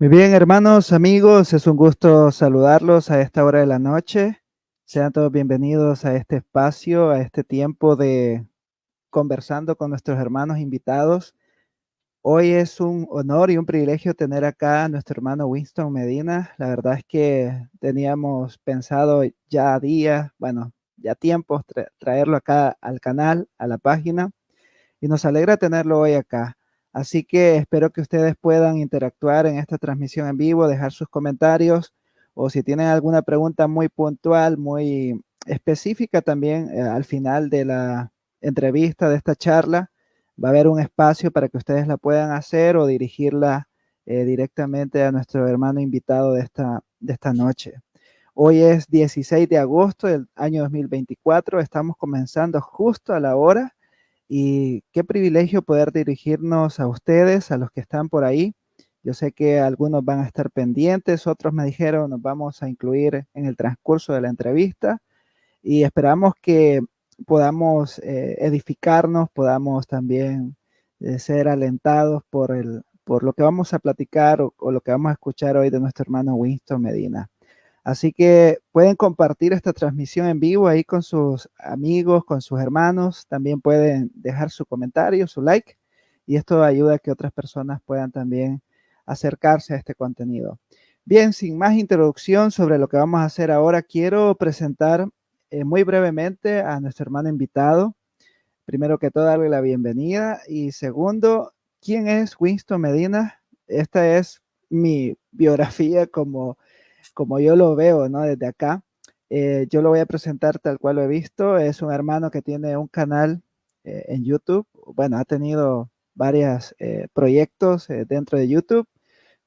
Muy bien, hermanos, amigos, es un gusto saludarlos a esta hora de la noche. Sean todos bienvenidos a este espacio, a este tiempo de conversando con nuestros hermanos invitados. Hoy es un honor y un privilegio tener acá a nuestro hermano Winston Medina. La verdad es que teníamos pensado ya días, bueno, ya tiempos traerlo acá al canal, a la página y nos alegra tenerlo hoy acá. Así que espero que ustedes puedan interactuar en esta transmisión en vivo, dejar sus comentarios o si tienen alguna pregunta muy puntual, muy específica también al final de la entrevista de esta charla, va a haber un espacio para que ustedes la puedan hacer o dirigirla directamente a nuestro hermano invitado de esta noche. Hoy es 16 de agosto del año 2024, estamos comenzando justo a la hora y qué privilegio poder dirigirnos a ustedes, a los que están por ahí. Yo sé que algunos van a estar pendientes, otros me dijeron nos vamos a incluir en el transcurso de la entrevista y esperamos que podamos edificarnos, podamos también ser alentados por lo que vamos a platicar o lo que vamos a escuchar hoy de nuestro hermano Winston Medina. Así que pueden compartir esta transmisión en vivo ahí con sus amigos, con sus hermanos. También pueden dejar su comentario, su like, y esto ayuda a que otras personas puedan también acercarse a este contenido. Bien, sin más introducción sobre lo que vamos a hacer ahora, quiero presentar muy brevemente a nuestro hermano invitado. Primero que todo, darle la bienvenida. Y segundo, ¿quién es Winston Medina? Esta es mi biografía como yo lo veo, ¿no? Desde acá. Yo lo voy a presentar tal cual lo he visto. Es un hermano que tiene un canal en YouTube. Bueno, ha tenido varios proyectos dentro de YouTube,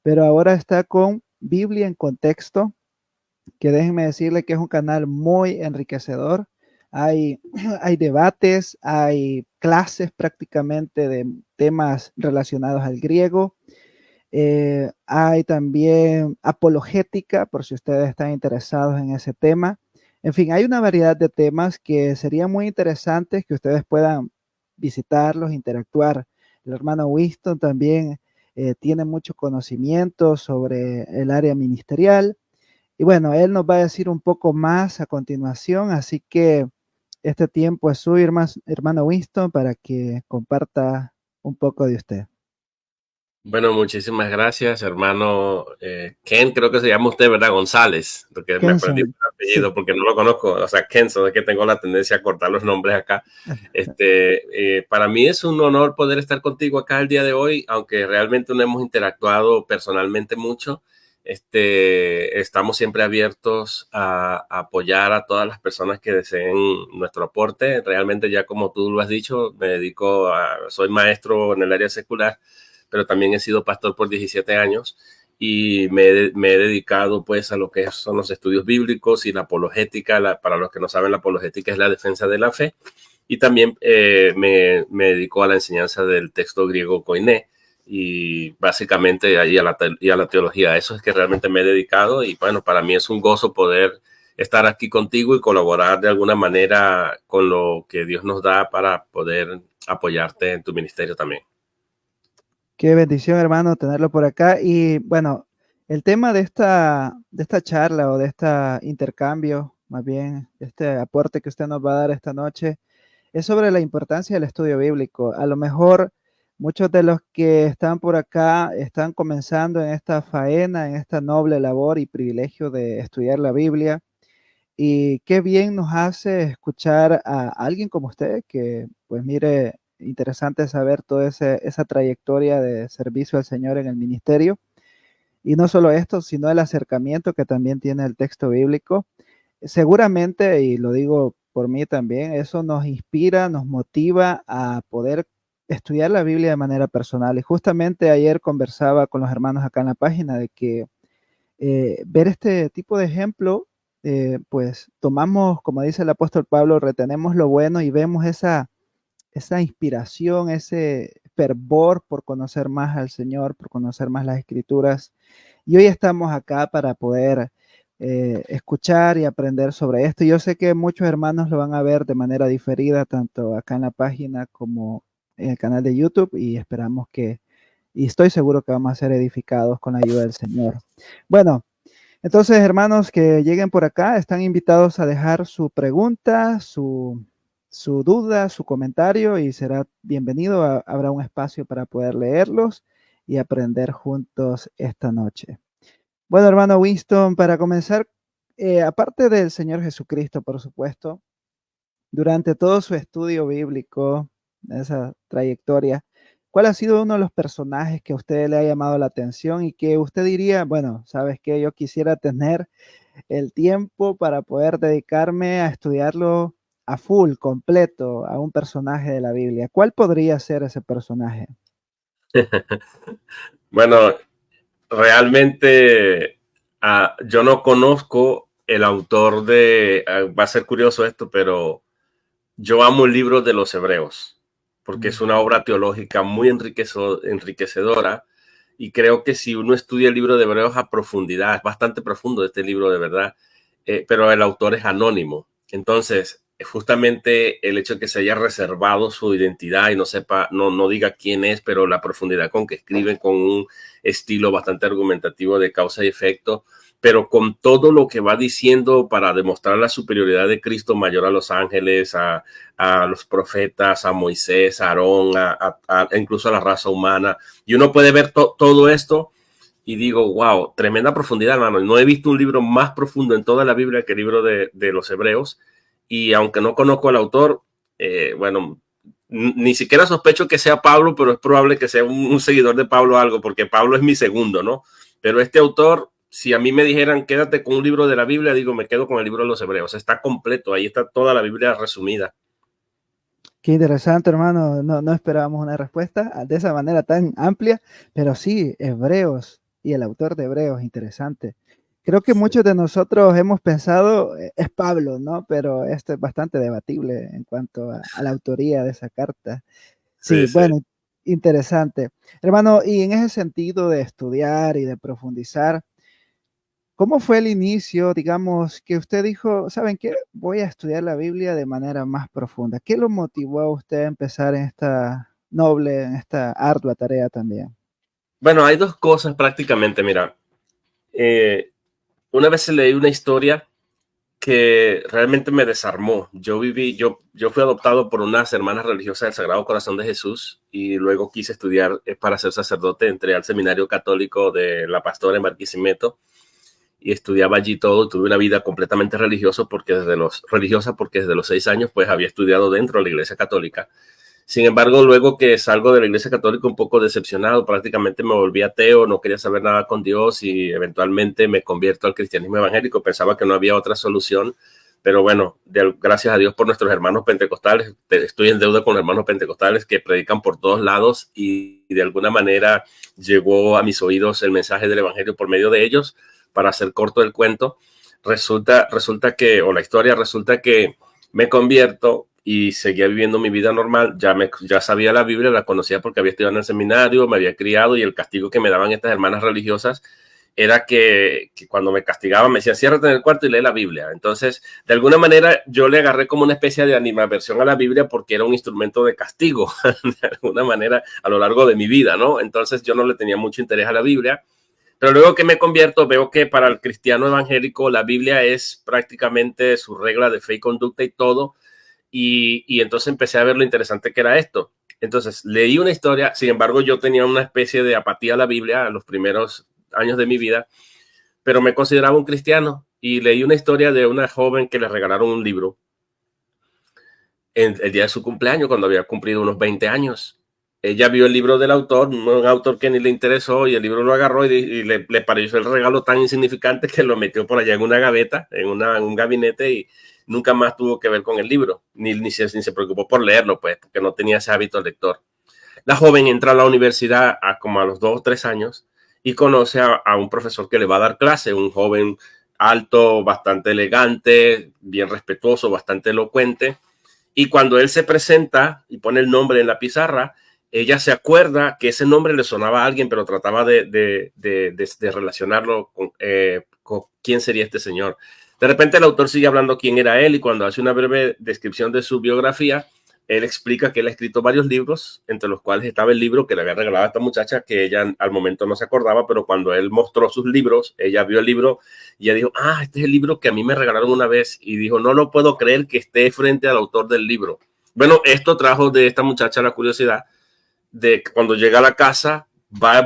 pero ahora está con Biblia en Contexto, que déjenme decirle que es un canal muy enriquecedor. Hay, hay debates, hay clases prácticamente de temas relacionados al griego. Hay también apologética, por si ustedes están interesados en ese tema. En fin, hay una variedad de temas que serían muy interesantes que ustedes puedan visitarlos, interactuar. El hermano Winston también tiene mucho conocimiento sobre el área ministerial. Y bueno, él nos va a decir un poco más a continuación, así que este tiempo es suyo, hermano Winston, para que comparta un poco de usted. Bueno, muchísimas gracias, hermano Ken, creo que se llama usted, ¿verdad? González, porque me aprendí el Kenson, sí. apellido porque no lo conozco, o sea, Kenson, es que tengo la tendencia a cortar los nombres acá. Para mí es un honor poder estar contigo acá el día de hoy, aunque realmente no hemos interactuado personalmente mucho. Estamos siempre abiertos a apoyar a todas las personas que deseen nuestro aporte. Realmente, ya como tú lo has dicho, soy maestro en el área secular, pero también he sido pastor por 17 años y me he dedicado pues a lo que son los estudios bíblicos y la apologética. Para los que no saben, la apologética es la defensa de la fe, y también me dedico a la enseñanza del texto griego koiné y básicamente ahí y a la teología. Eso es que realmente me he dedicado, y bueno, para mí es un gozo poder estar aquí contigo y colaborar de alguna manera con lo que Dios nos da para poder apoyarte en tu ministerio también. Qué bendición, hermano, tenerlo por acá. Y bueno, el tema de esta charla o de este intercambio, más bien, este aporte que usted nos va a dar esta noche, es sobre la importancia del estudio bíblico. A lo mejor muchos de los que están por acá están comenzando en esta faena, en esta noble labor y privilegio de estudiar la Biblia. Y qué bien nos hace escuchar a alguien como usted, que pues mire, interesante saber toda esa trayectoria de servicio al Señor en el ministerio. Y no solo esto, sino el acercamiento que también tiene el texto bíblico. Seguramente, y lo digo por mí también, eso nos inspira, nos motiva a poder estudiar la Biblia de manera personal. Y justamente ayer conversaba con los hermanos acá en la página de que ver este tipo de ejemplo, pues tomamos, como dice el apóstol Pablo, retenemos lo bueno y vemos esa inspiración, ese fervor por conocer más al Señor, por conocer más las escrituras. Y hoy estamos acá para poder escuchar y aprender sobre esto. Yo sé que muchos hermanos lo van a ver de manera diferida, tanto acá en la página como en el canal de YouTube, y esperamos que y estoy seguro que vamos a ser edificados con la ayuda del Señor. Bueno, entonces, hermanos que lleguen por acá, están invitados a dejar su pregunta, su duda, su comentario y será bienvenido. Habrá un espacio para poder leerlos y aprender juntos esta noche. Bueno, hermano Winston, para comenzar, aparte del Señor Jesucristo, por supuesto, durante todo su estudio bíblico, esa trayectoria, ¿cuál ha sido uno de los personajes que a usted le ha llamado la atención y que usted diría, bueno, sabes que yo quisiera tener el tiempo para poder dedicarme a estudiarlo a full, completo, a un personaje de la Biblia? ¿Cuál podría ser ese personaje? Bueno, realmente yo no conozco el autor va a ser curioso esto, pero yo amo el libro de los Hebreos, porque es una obra teológica muy enriquecedora, y creo que si uno estudia el libro de Hebreos a profundidad, es bastante profundo este libro de verdad, pero el autor es anónimo. Entonces, justamente el hecho de que se haya reservado su identidad y no sepa, no diga quién es, pero la profundidad con que escribe, con un estilo bastante argumentativo de causa y efecto, pero con todo lo que va diciendo para demostrar la superioridad de Cristo mayor a los ángeles, a los profetas, a Moisés, a Aarón, incluso a la raza humana. Y uno puede ver todo esto y digo, wow, tremenda profundidad, hermano. No he visto un libro más profundo en toda la Biblia que el libro de los Hebreos. Y aunque no conozco al autor, bueno, ni siquiera sospecho que sea Pablo, pero es probable que sea un seguidor de Pablo o algo, porque Pablo es mi segundo, ¿no? Pero este autor, si a mí me dijeran quédate con un libro de la Biblia, digo, me quedo con el libro de los Hebreos. Está completo, ahí está toda la Biblia resumida. Qué interesante, hermano. No esperábamos una respuesta de esa manera tan amplia, pero sí, Hebreos y el autor de Hebreos, interesante. Creo que Sí, muchos de nosotros hemos pensado, es Pablo, ¿no? Pero esto es bastante debatible en cuanto a la autoría de esa carta. Sí, sí, sí. bueno, interesante. Hermano, y en ese sentido de estudiar y de profundizar, ¿cómo fue el inicio, digamos, que usted dijo, ¿saben qué? Voy a estudiar la Biblia de manera más profunda. ¿Qué lo motivó a usted a empezar en esta noble, en esta ardua tarea también? Bueno, hay dos cosas prácticamente, mira. Eh, una vez leí una historia que realmente me desarmó. Yo fui adoptado por unas hermanas religiosas del Sagrado Corazón de Jesús y luego quise estudiar para ser sacerdote. Entré al seminario católico de la Pastora en Barquisimeto y estudiaba allí todo. Tuve una vida completamente religiosa porque desde los 6 años pues había estudiado dentro de la Iglesia Católica. Sin embargo, luego que salgo de la Iglesia Católica un poco decepcionado, prácticamente me volví ateo, no quería saber nada con Dios y eventualmente me convierto al cristianismo evangélico. Pensaba que no había otra solución, pero bueno, gracias a Dios por nuestros hermanos pentecostales. Estoy en deuda con los hermanos pentecostales que predican por todos lados y de alguna manera llegó a mis oídos el mensaje del evangelio por medio de ellos. Para hacer corto el cuento, resulta que, o la historia resulta que me convierto y seguía viviendo mi vida normal. Ya sabía la Biblia, la conocía porque había estudiado en el seminario, me había criado, y el castigo que me daban estas hermanas religiosas era que cuando me castigaban me decían, ciérrate en el cuarto y lee la Biblia. Entonces, de alguna manera, yo le agarré como una especie de animadversión a la Biblia porque era un instrumento de castigo, de alguna manera, a lo largo de mi vida, ¿no? Entonces, yo no le tenía mucho interés a la Biblia. Pero luego que me convierto, veo que para el cristiano evangélico la Biblia es prácticamente su regla de fe y conducta y todo. Y entonces empecé a ver lo interesante que era esto. Entonces leí una historia. Sin embargo, yo tenía una especie de apatía a la Biblia en los primeros años de mi vida, pero me consideraba un cristiano y leí una historia de una joven que le regalaron un libro en el día de su cumpleaños, cuando había cumplido unos 20 años. Ella vio el libro del autor, un autor que ni le interesó, y el libro lo agarró y le pareció el regalo tan insignificante que lo metió por allá en una gaveta, en un gabinete, y nunca más tuvo que ver con el libro, ni se preocupó por leerlo, pues, porque no tenía ese hábito lector. La joven entra a la universidad como a los 2 o 3 años y conoce a un profesor que le va a dar clase, un joven alto, bastante elegante, bien respetuoso, bastante elocuente. Y cuando él se presenta y pone el nombre en la pizarra, ella se acuerda que ese nombre le sonaba a alguien, pero trataba de relacionarlo con quién sería este señor. De repente el autor sigue hablando quién era él, y cuando hace una breve descripción de su biografía, él explica que él ha escrito varios libros, entre los cuales estaba el libro que le había regalado a esta muchacha, que ella al momento no se acordaba, pero cuando él mostró sus libros, ella vio el libro y ella dijo, este es el libro que a mí me regalaron una vez, y dijo, no lo puedo creer que esté frente al autor del libro. Bueno, esto trajo de esta muchacha la curiosidad de que cuando llega a la casa,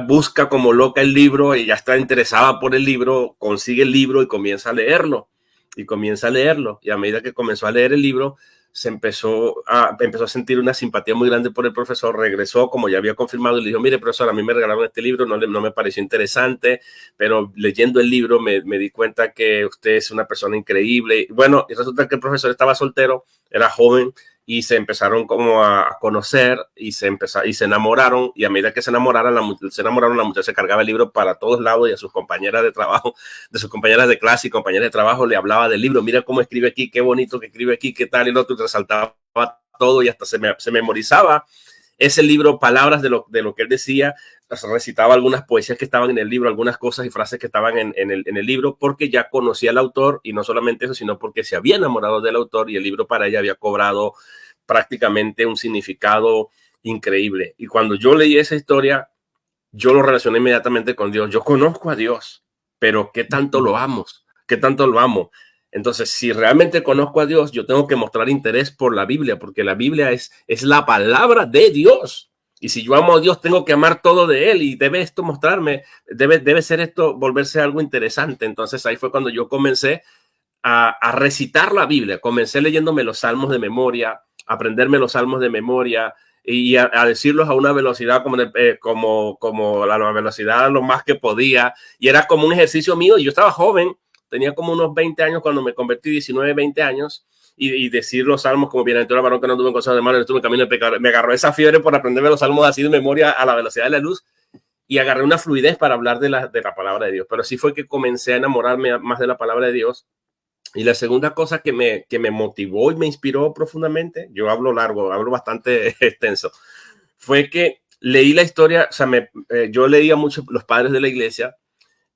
busca como loca el libro, ella está interesada por el libro, consigue el libro y comienza a leerlo. Y a medida que comenzó a leer el libro, empezó a sentir una simpatía muy grande por el profesor. Regresó, como ya había confirmado, y le dijo, mire, profesor, a mí me regalaron este libro, no me pareció interesante, pero leyendo el libro me di cuenta que usted es una persona increíble. Bueno, y resulta que el profesor estaba soltero, era joven, y se empezaron como a conocer y se enamoraron, y a medida que se enamoraron, la muchacha se cargaba el libro para todos lados, y a sus compañeras de trabajo, de sus compañeras de clase y compañeras de trabajo, le hablaba del libro, mira cómo escribe aquí, qué bonito que escribe aquí, qué tal, y lo otro, resaltaba todo, y hasta se memorizaba ese libro, palabras de lo que él decía, recitaba algunas poesías que estaban en el libro, algunas cosas y frases que estaban en el libro, porque ya conocía al autor, y no solamente eso, sino porque se había enamorado del autor, y el libro para ella había cobrado prácticamente un significado increíble. Y cuando yo leí esa historia, yo lo relacioné inmediatamente con Dios. Yo conozco a Dios, pero ¿qué tanto lo amo? ¿Qué tanto lo amo? Entonces, si realmente conozco a Dios, yo tengo que mostrar interés por la Biblia, porque la Biblia es la palabra de Dios. Y si yo amo a Dios, tengo que amar todo de Él, y debe esto mostrarme, debe ser esto, volverse algo interesante. Entonces ahí fue cuando yo comencé a recitar la Biblia. Comencé leyéndome los salmos de memoria, aprenderme los salmos de memoria, y a decirlos a una velocidad como la velocidad lo más que podía. Y era como un ejercicio mío. Y yo estaba joven, tenía como unos 20 años cuando me convertí, 19, 20 años. Y decir los salmos como bienaventurado varón que no tuvo en consejo de malos, estuvo en camino de pecado. Me agarró esa fiebre por aprenderme los salmos así de memoria a la velocidad de la luz. Y agarré una fluidez para hablar de la palabra de Dios. Pero sí fue que comencé a enamorarme más de la palabra de Dios. Y la segunda cosa que me motivó y me inspiró profundamente, yo hablo largo, hablo bastante extenso, fue que leí la historia, o sea, yo leía mucho los padres de la iglesia,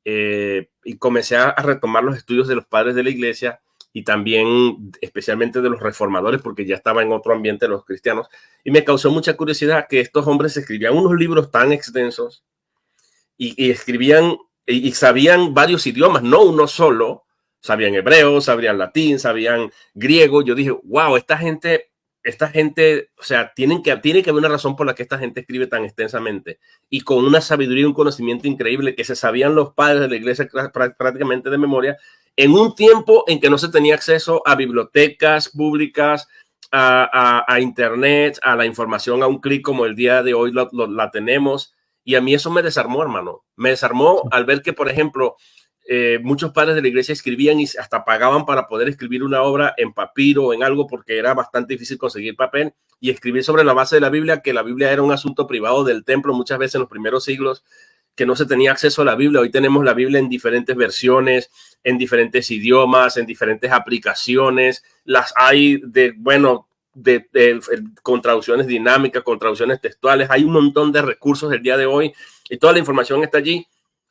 y comencé a retomar los estudios de los padres de la iglesia, y también especialmente de los reformadores, porque ya estaba en otro ambiente de los cristianos, y me causó mucha curiosidad que estos hombres escribían unos libros tan extensos, y escribían y sabían varios idiomas, no uno solo. Sabían hebreo, sabían latín, sabían griego. Yo dije, wow, esta gente, o sea, tiene que haber una razón por la que esta gente escribe tan extensamente, y con una sabiduría y un conocimiento increíble que se sabían los padres de la iglesia prácticamente de memoria, en un tiempo en que no se tenía acceso a bibliotecas públicas, a internet, a la información a un clic como el día de hoy la tenemos. Y a mí eso me desarmó, hermano. Me desarmó al ver que, por ejemplo, muchos padres de la iglesia escribían y hasta pagaban para poder escribir una obra en papiro o en algo, porque era bastante difícil conseguir papel, y escribir sobre la base de la Biblia, que la Biblia era un asunto privado del templo muchas veces en los primeros siglos, que no se tenía acceso a la Biblia. Hoy tenemos la Biblia en diferentes versiones, en diferentes idiomas, en diferentes aplicaciones. Las hay con traducciones dinámicas, con traducciones textuales. Hay un montón de recursos el día de hoy, y toda la información está allí.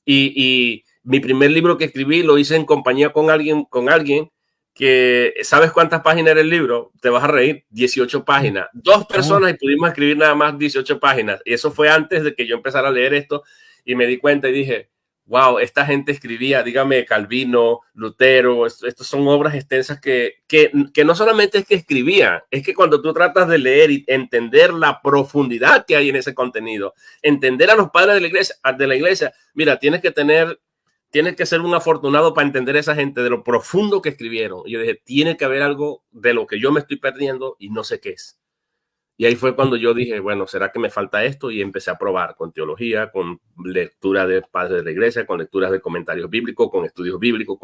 Y mi primer libro que escribí lo hice en compañía con alguien que, ¿sabes cuántas páginas era el libro? Te vas a reír, 18 páginas. Dos personas y pudimos escribir nada más 18 páginas. Y eso fue antes de que yo empezara a leer esto, y me di cuenta y dije, wow, esta gente escribía, dígame, Calvino, Lutero, estos son obras extensas que no solamente es que escribían, es que cuando tú tratas de leer y entender la profundidad que hay en ese contenido, entender a los padres de la iglesia, mira, tienes que ser un afortunado para entender a esa gente, de lo profundo que escribieron. Y yo dije, tiene que haber algo de lo que yo me estoy perdiendo y no sé qué es. Y ahí fue cuando yo dije, bueno, ¿será que me falta esto? Y empecé a probar con teología, con lectura de padres de la iglesia, con lecturas de comentarios bíblicos, con estudios bíblicos,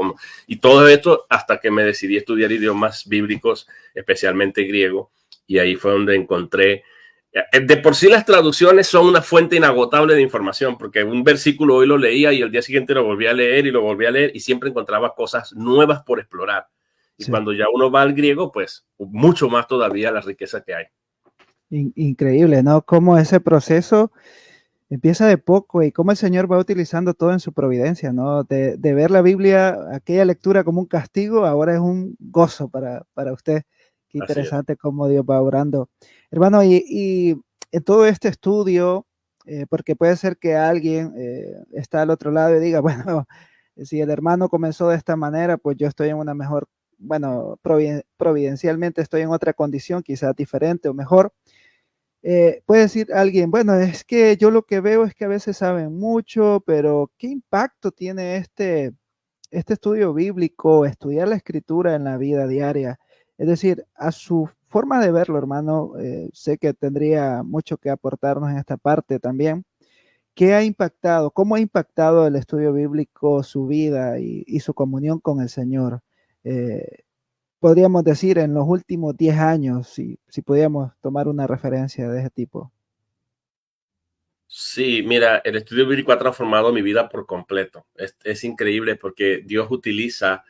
y todo esto hasta que me decidí estudiar idiomas bíblicos, especialmente griego. Y ahí fue donde encontré, de por sí las traducciones son una fuente inagotable de información, porque un versículo hoy lo leía y el día siguiente lo volví a leer y lo volví a leer, y siempre encontraba cosas nuevas por explorar. Y sí, cuando ya uno va al griego, pues mucho más todavía la riqueza que hay. Increíble, ¿no? Cómo ese proceso empieza de poco y cómo el Señor va utilizando todo en su providencia, ¿no? De ver la Biblia, aquella lectura como un castigo, ahora es un gozo para usted. Qué Así es. interesante cómo Dios va obrando. Hermano, y en todo este estudio, porque puede ser que alguien está al otro lado y diga, bueno, si el hermano comenzó de esta manera, pues yo estoy en una mejor, bueno, providencialmente estoy en otra condición, quizás diferente o mejor. Puede decir alguien, bueno, es que yo lo que veo es que a veces saben mucho, pero ¿qué impacto tiene este estudio bíblico, estudiar la escritura en la vida diaria? Es decir, a su forma de verlo, hermano, sé que tendría mucho que aportarnos en esta parte también. ¿Qué ha impactado? ¿Cómo ha impactado el estudio bíblico su vida y su comunión con el Señor? Eh, Podríamos decir en los últimos 10 años, si pudiéramos tomar una referencia de ese tipo. Sí, mira, el estudio bíblico ha transformado mi vida por completo. Es increíble porque Dios utiliza,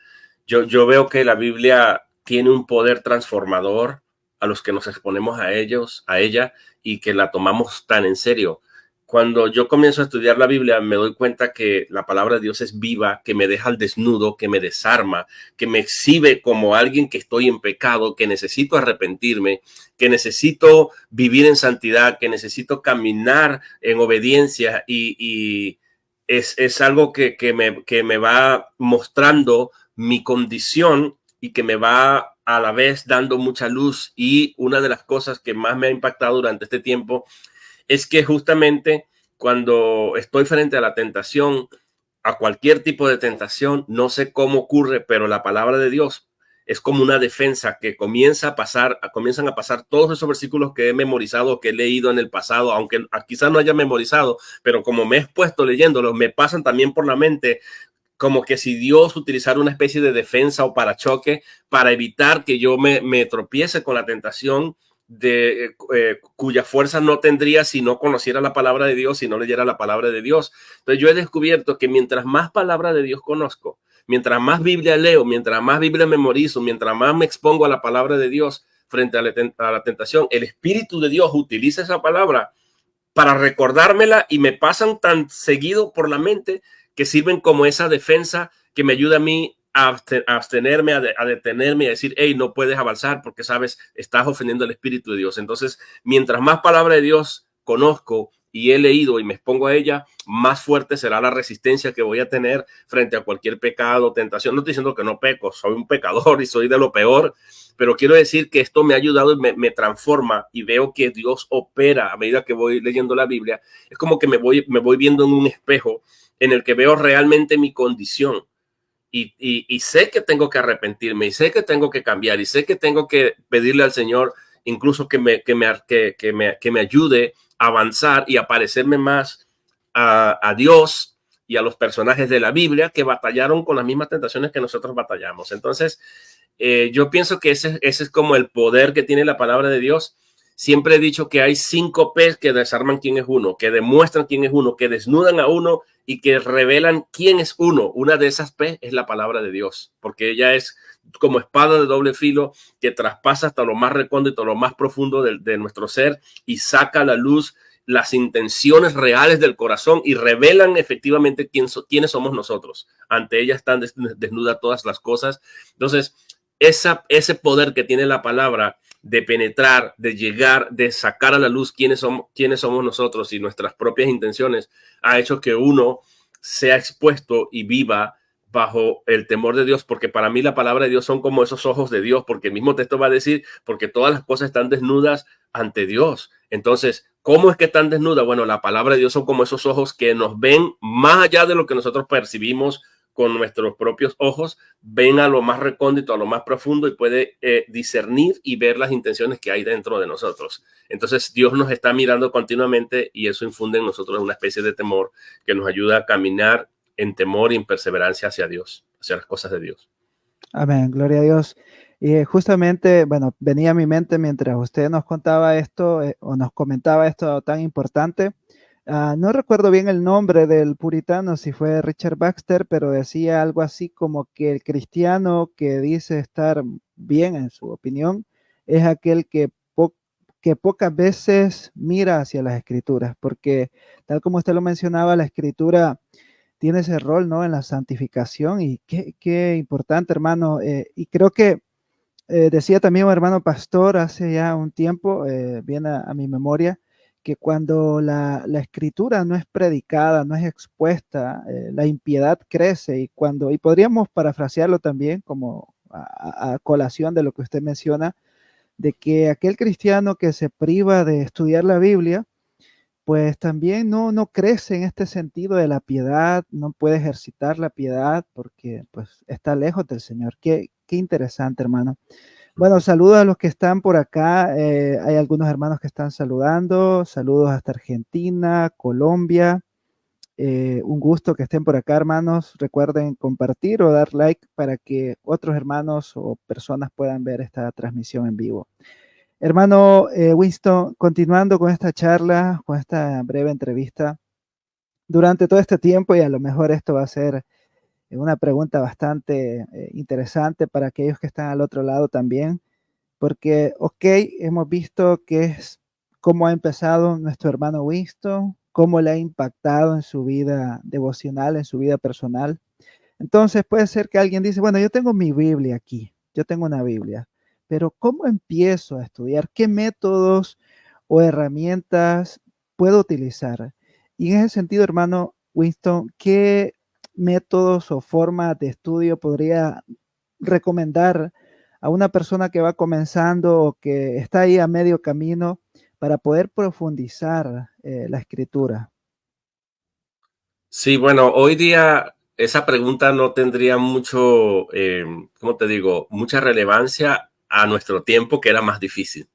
yo veo que la Biblia tiene un poder transformador a los que nos exponemos a ellos, a ella, y que la tomamos tan en serio. Cuando yo comienzo a estudiar la Biblia, me doy cuenta que la palabra de Dios es viva, que me deja al desnudo, que me desarma, que me exhibe como alguien que estoy en pecado, que necesito arrepentirme, que necesito vivir en santidad, que necesito caminar en obediencia y es algo que me va mostrando mi condición y que me va a la vez dando mucha luz. Y una de las cosas que más me ha impactado durante este tiempo es que justamente cuando estoy frente a la tentación, a cualquier tipo de tentación, no sé cómo ocurre, pero la palabra de Dios es como una defensa que comienzan a pasar todos esos versículos que he memorizado, que he leído en el pasado, aunque quizás no haya memorizado, pero como me he expuesto leyéndolos, me pasan también por la mente como que si Dios utilizara una especie de defensa o parachoque para evitar que yo me tropiece con la tentación cuya fuerza no tendría si no conociera la palabra de Dios, si no leyera la palabra de Dios. Entonces yo he descubierto que mientras más palabra de Dios conozco, mientras más Biblia leo, mientras más Biblia memorizo, mientras más me expongo a la palabra de Dios frente a la tentación, el Espíritu de Dios utiliza esa palabra para recordármela y me pasan tan seguido por la mente que sirven como esa defensa que me ayuda a mí a abstenerme, a detenerme, a decir, hey, no puedes avanzar porque sabes, estás ofendiendo al Espíritu de Dios. Entonces, mientras más palabra de Dios conozco y he leído y me expongo a ella, más fuerte será la resistencia que voy a tener frente a cualquier pecado, tentación. No estoy diciendo que no peco, soy un pecador y soy de lo peor, pero quiero decir que esto me ha ayudado y me transforma y veo que Dios opera a medida que voy leyendo la Biblia. Es como que me voy viendo en un espejo en el que veo realmente mi condición y sé que tengo que arrepentirme y sé que tengo que cambiar y sé que tengo que pedirle al Señor incluso que me ayude a avanzar y a parecerme más a Dios y a los personajes de la Biblia que batallaron con las mismas tentaciones que nosotros batallamos. Entonces, yo pienso que ese es como el poder que tiene la palabra de Dios. Siempre he dicho que hay 5 P's que desarman quién es uno, que demuestran quién es uno, que desnudan a uno y que revelan quién es uno. Una de esas P es la palabra de Dios, porque ella es como espada de doble filo que traspasa hasta lo más recóndito, lo más profundo de nuestro ser y saca a la luz las intenciones reales del corazón y revelan efectivamente quiénes somos nosotros. Ante ella están desnudas todas las cosas. Entonces, ese poder que tiene la palabra de penetrar, de llegar, de sacar a la luz quiénes somos nosotros y nuestras propias intenciones, ha hecho que uno sea expuesto y viva bajo el temor de Dios, porque para mí la palabra de Dios son como esos ojos de Dios, porque el mismo texto va a decir, porque todas las cosas están desnudas ante Dios. Entonces, ¿cómo es que están desnudas? Bueno, la palabra de Dios son como esos ojos que nos ven más allá de lo que nosotros percibimos con nuestros propios ojos, ven a lo más recóndito, a lo más profundo y puede discernir y ver las intenciones que hay dentro de nosotros. Entonces Dios nos está mirando continuamente y eso infunde en nosotros una especie de temor que nos ayuda a caminar en temor y en perseverancia hacia Dios, hacia las cosas de Dios. Amén, gloria a Dios. Y justamente, bueno, venía a mi mente mientras usted nos contaba esto o nos comentaba esto tan importante. No recuerdo bien el nombre del puritano, si fue Richard Baxter, pero decía algo así como que el cristiano que dice estar bien en su opinión es aquel que pocas veces mira hacia las escrituras, porque tal como usted lo mencionaba, la escritura tiene ese rol, ¿no? En la santificación y qué importante, hermano. Y creo que decía también un hermano pastor hace ya un tiempo, viene a mi memoria, que cuando la escritura no es predicada, no es expuesta, la impiedad crece y podríamos parafrasearlo también como a colación de lo que usted menciona, de que aquel cristiano que se priva de estudiar la Biblia, pues también no crece en este sentido de la piedad, no puede ejercitar la piedad porque pues está lejos del Señor. Qué interesante, hermano. Bueno, saludos a los que están por acá. Hay algunos hermanos que están saludando. Saludos hasta Argentina, Colombia. Un gusto que estén por acá, hermanos. Recuerden compartir o dar like para que otros hermanos o personas puedan ver esta transmisión en vivo. Hermano Winston, continuando con esta charla, con esta breve entrevista, durante todo este tiempo, y a lo mejor esto va a ser una pregunta bastante interesante para aquellos que están al otro lado también, porque, ok, hemos visto que es cómo ha empezado nuestro hermano Winston, cómo le ha impactado en su vida devocional, en su vida personal. Entonces puede ser que alguien dice, bueno, yo tengo mi Biblia aquí, yo tengo una Biblia, pero ¿cómo empiezo a estudiar? ¿Qué métodos o herramientas puedo utilizar? Y en ese sentido, hermano Winston, ¿qué métodos o formas de estudio podría recomendar a una persona que va comenzando o que está ahí a medio camino para poder profundizar la escritura? Sí, bueno, hoy día esa pregunta no tendría mucho, ¿cómo te digo? Mucha relevancia a nuestro tiempo, que era más difícil,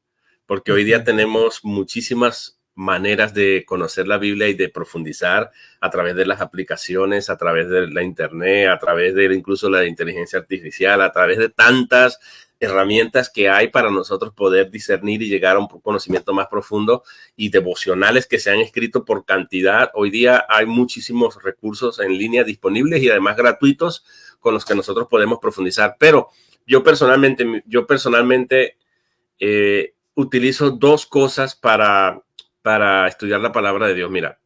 porque hoy día Ujú. tenemos muchísimas maneras de conocer la Biblia y de profundizar a través de las aplicaciones, a través de la internet, a través de incluso la inteligencia artificial, a través de tantas herramientas que hay para nosotros poder discernir y llegar a un conocimiento más profundo, y devocionales que se han escrito por cantidad. Hoy día hay muchísimos recursos en línea disponibles y además gratuitos con los que nosotros podemos profundizar. Pero yo personalmente utilizo dos cosas para estudiar la palabra de Dios. Mira,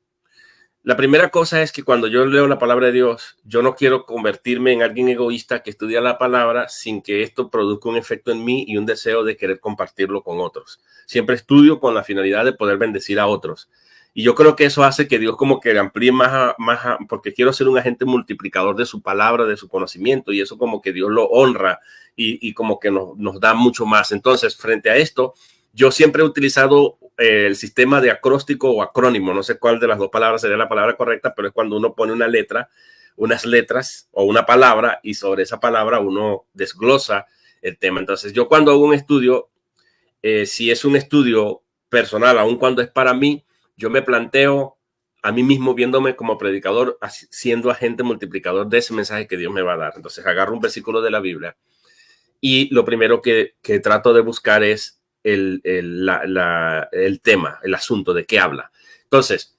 la primera cosa es que cuando yo leo la palabra de Dios, yo no quiero convertirme en alguien egoísta que estudia la palabra sin que esto produzca un efecto en mí y un deseo de querer compartirlo con otros. Siempre estudio con la finalidad de poder bendecir a otros. Y yo creo que eso hace que Dios como que amplíe porque quiero ser un agente multiplicador de su palabra, de su conocimiento, y eso como que Dios lo honra y como que nos da mucho más. Entonces, frente a esto, yo siempre he utilizado el sistema de acróstico o acrónimo, no sé cuál de las dos palabras sería la palabra correcta, pero es cuando uno pone una letra, unas letras o una palabra, y sobre esa palabra uno desglosa el tema. Entonces, yo cuando hago un estudio, si es un estudio personal, aun cuando es para mí, yo me planteo a mí mismo viéndome como predicador, siendo agente multiplicador de ese mensaje que Dios me va a dar. Entonces, agarro un versículo de la Biblia y lo primero que trato de buscar es el tema, el asunto, de qué habla. Entonces,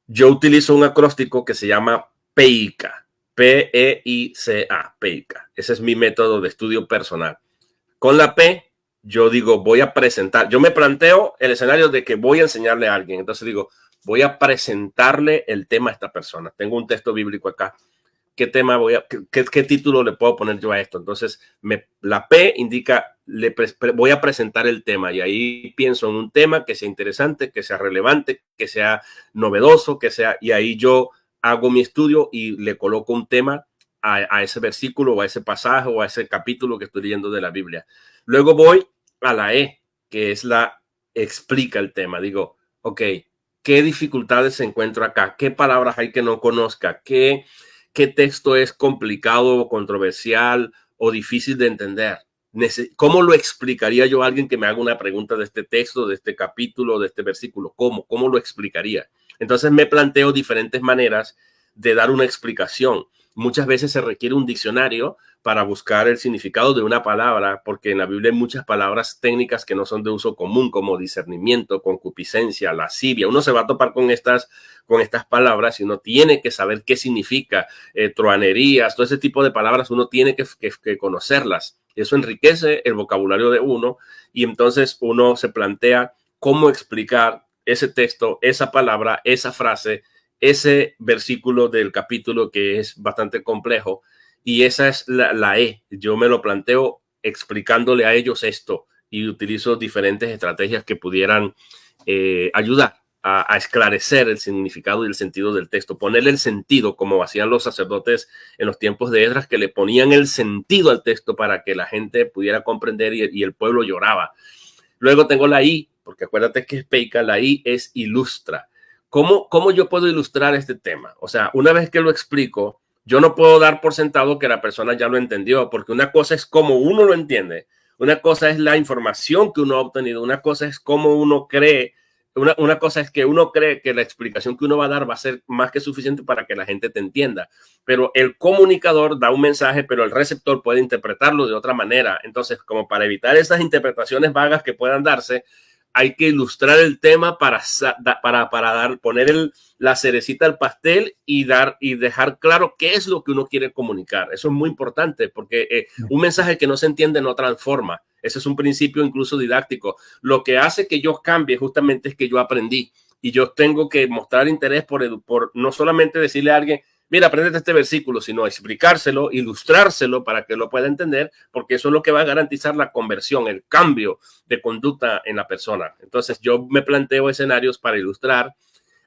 yo utilizo un acróstico que se llama PEICA, PEICA, PEICA. Ese es mi método de estudio personal. Con la P, yo digo, voy a presentar, yo me planteo el escenario de que voy a enseñarle a alguien. Entonces digo, voy a presentarle el tema a esta persona. Tengo un texto bíblico acá. ¿Qué tema qué título le puedo poner yo a esto? Entonces, la P indica, voy a presentar el tema, y ahí pienso en un tema que sea interesante, que sea relevante, que sea novedoso, y ahí yo hago mi estudio y le coloco un tema a ese versículo o a ese pasaje o a ese capítulo que estoy leyendo de la Biblia. Luego voy a la E, que es explica el tema. Digo, ok, ¿qué dificultades se encuentra acá? ¿Qué palabras hay que no conozca? ¿Qué texto es complicado o controversial o difícil de entender? ¿Cómo lo explicaría yo a alguien que me haga una pregunta de este texto, de este capítulo, de este versículo? ¿Cómo lo explicaría? Entonces me planteo diferentes maneras de dar una explicación. Muchas veces se requiere un diccionario para buscar el significado de una palabra, porque en la Biblia hay muchas palabras técnicas que no son de uso común, como discernimiento, concupiscencia, lascivia. Uno se va a topar con estas palabras y uno tiene que saber qué significa, truanerías, todo ese tipo de palabras, uno tiene que conocerlas. Eso enriquece el vocabulario de uno, y entonces uno se plantea cómo explicar ese texto, esa palabra, esa frase, ese versículo del capítulo que es bastante complejo. Y esa es la E. Yo me lo planteo explicándole a ellos esto y utilizo diferentes estrategias que pudieran ayudar a esclarecer el significado y el sentido del texto, ponerle el sentido como hacían los sacerdotes en los tiempos de Esdras, que le ponían el sentido al texto para que la gente pudiera comprender y el pueblo lloraba. Luego tengo la I, porque acuérdate que es peica, la I es ilustra. ¿Cómo yo puedo ilustrar este tema? O sea, una vez que lo explico, yo no puedo dar por sentado que la persona ya lo entendió, porque una cosa es cómo uno lo entiende, una cosa es la información que uno ha obtenido, una cosa es cómo uno cree. Una cosa es que uno cree que la explicación que uno va a dar va a ser más que suficiente para que la gente te entienda, pero el comunicador da un mensaje, pero el receptor puede interpretarlo de otra manera. Entonces, como para evitar esas interpretaciones vagas que puedan darse, hay que ilustrar el tema para poner la cerecita al pastel y dejar claro qué es lo que uno quiere comunicar. Eso es muy importante porque un mensaje que no se entiende no transforma. Ese es un principio incluso didáctico. Lo que hace que yo cambie justamente es que yo aprendí y yo tengo que mostrar interés por no solamente decirle a alguien, mira, aprende este versículo, sino explicárselo, ilustrárselo para que lo pueda entender, porque eso es lo que va a garantizar la conversión, el cambio de conducta en la persona. Entonces yo me planteo escenarios para ilustrar.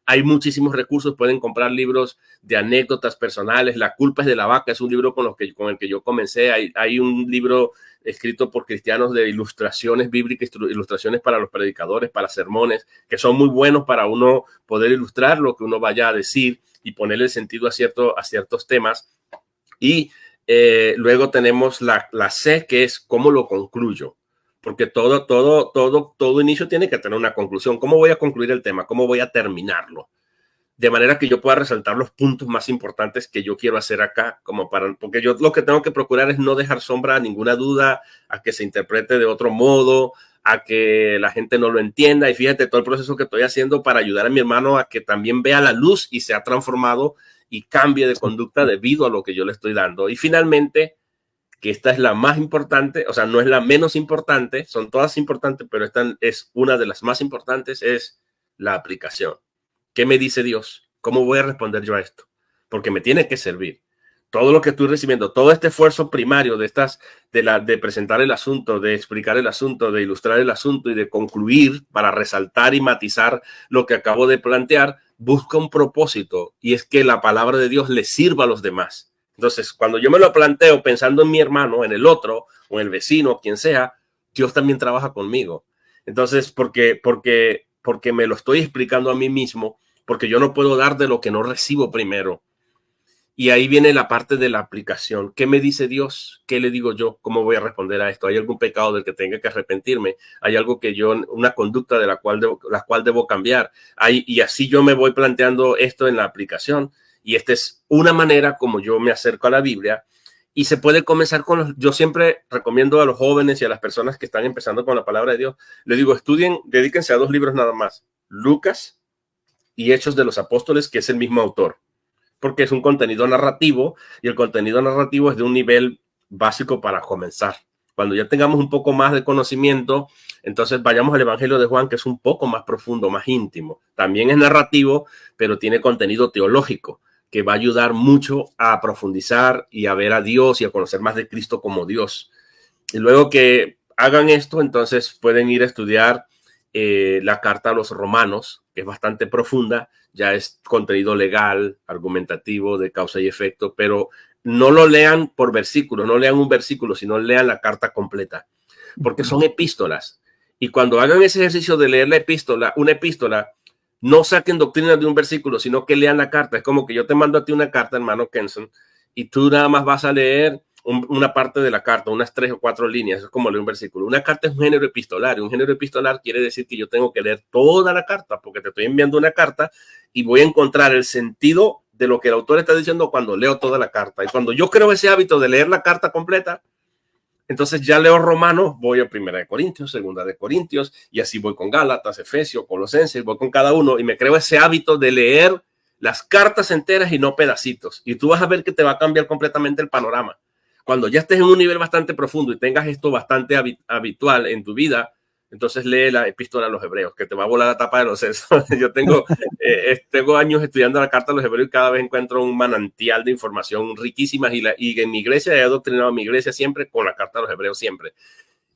Hay muchísimos recursos, pueden comprar libros de anécdotas personales. La culpa es de la vaca es un libro con el que yo comencé. Hay un libro escrito por cristianos de ilustraciones bíblicas, ilustraciones para los predicadores, para sermones, que son muy buenos para uno poder ilustrar lo que uno vaya a decir y ponerle sentido a ciertos temas. Y luego tenemos la C, que es cómo lo concluyo. Porque todo inicio tiene que tener una conclusión. ¿Cómo voy a concluir el tema? ¿Cómo voy a terminarlo? De manera que yo pueda resaltar los puntos más importantes que yo quiero hacer acá, porque yo lo que tengo que procurar es no dejar sombra a ninguna duda, a que se interprete de otro modo, a que la gente no lo entienda. Y fíjate todo el proceso que estoy haciendo para ayudar a mi hermano a que también vea la luz y sea transformado y cambie de conducta debido a lo que yo le estoy dando. Y finalmente, que esta es la más importante, o sea, no es la menos importante, son todas importantes, pero esta es una de las más importantes, es la aplicación. ¿Qué me dice Dios? ¿Cómo voy a responder yo a esto? Porque me tiene que servir. Todo lo que estoy recibiendo, todo este esfuerzo primario de presentar el asunto, de explicar el asunto, de ilustrar el asunto y de concluir para resaltar y matizar lo que acabo de plantear, busca un propósito y es que la palabra de Dios le sirva a los demás. Entonces, cuando yo me lo planteo pensando en mi hermano, en el otro o en el vecino, quien sea, Dios también trabaja conmigo. Entonces, porque me lo estoy explicando a mí mismo, porque yo no puedo dar de lo que no recibo primero. Y ahí viene la parte de la aplicación. ¿Qué me dice Dios? ¿Qué le digo yo? ¿Cómo voy a responder a esto? ¿Hay algún pecado del que tenga que arrepentirme? ¿Hay algo una conducta de la cual debo cambiar? Y así yo me voy planteando esto en la aplicación. Y esta es una manera como yo me acerco a la Biblia. Y se puede comenzar yo siempre recomiendo a los jóvenes y a las personas que están empezando con la palabra de Dios, les digo, estudien, dedíquense a 2 libros nada más, Lucas y Hechos de los Apóstoles, que es el mismo autor, porque es un contenido narrativo y el contenido narrativo es de un nivel básico para comenzar. Cuando ya tengamos un poco más de conocimiento, entonces vayamos al Evangelio de Juan, que es un poco más profundo, más íntimo. También es narrativo, pero tiene contenido teológico, que va a ayudar mucho a profundizar y a ver a Dios y a conocer más de Cristo como Dios. Y luego que hagan esto, entonces pueden ir a estudiar la carta a los Romanos, que es bastante profunda, ya es contenido legal, argumentativo, de causa y efecto, pero no lo lean por versículos, no lean un versículo, sino lean la carta completa, porque son epístolas. Y cuando hagan ese ejercicio de leer una epístola, no saquen doctrina de un versículo, sino que lean la carta. Es como que yo te mando a ti una carta, hermano Kenson, y tú nada más vas a leer una parte de la carta, unas 3 o 4 líneas. Es como leer un versículo. Una carta es un género epistolario. Un género epistolar quiere decir que yo tengo que leer toda la carta, porque te estoy enviando una carta y voy a encontrar el sentido de lo que el autor está diciendo cuando leo toda la carta. Y cuando yo creo ese hábito de leer la carta completa, entonces ya leo Romanos, voy a 1 de Corintios, 2 de Corintios, y así voy con Gálatas, Efesios, Colosenses, voy con cada uno y me creo ese hábito de leer las cartas enteras y no pedacitos. Y tú vas a ver que te va a cambiar completamente el panorama. Cuando ya estés en un nivel bastante profundo y tengas esto bastante habitual en tu vida, entonces lee la epístola a los hebreos, que te va a volar la tapa de los sesos. Yo tengo años estudiando la carta a los hebreos y cada vez encuentro un manantial de información riquísimas y en mi iglesia he adoctrinado a mi iglesia siempre con la carta a los hebreos siempre.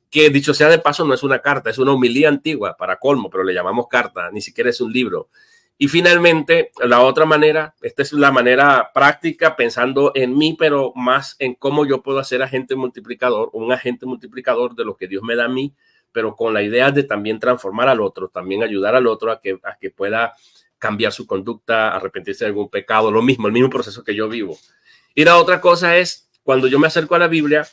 Que dicho sea de paso no es una carta, es una homilía antigua para colmo, pero le llamamos carta, ni siquiera es un libro. Y finalmente, la otra manera, esta es la manera práctica pensando en mí, pero más en cómo yo puedo hacer agente multiplicador, un agente multiplicador de lo que Dios me da a mí, pero con la idea de también transformar al otro, también ayudar al otro a que pueda cambiar su conducta, arrepentirse de algún pecado, lo mismo, el mismo proceso que yo vivo. Y la otra cosa es, cuando yo me acerco a la Biblia,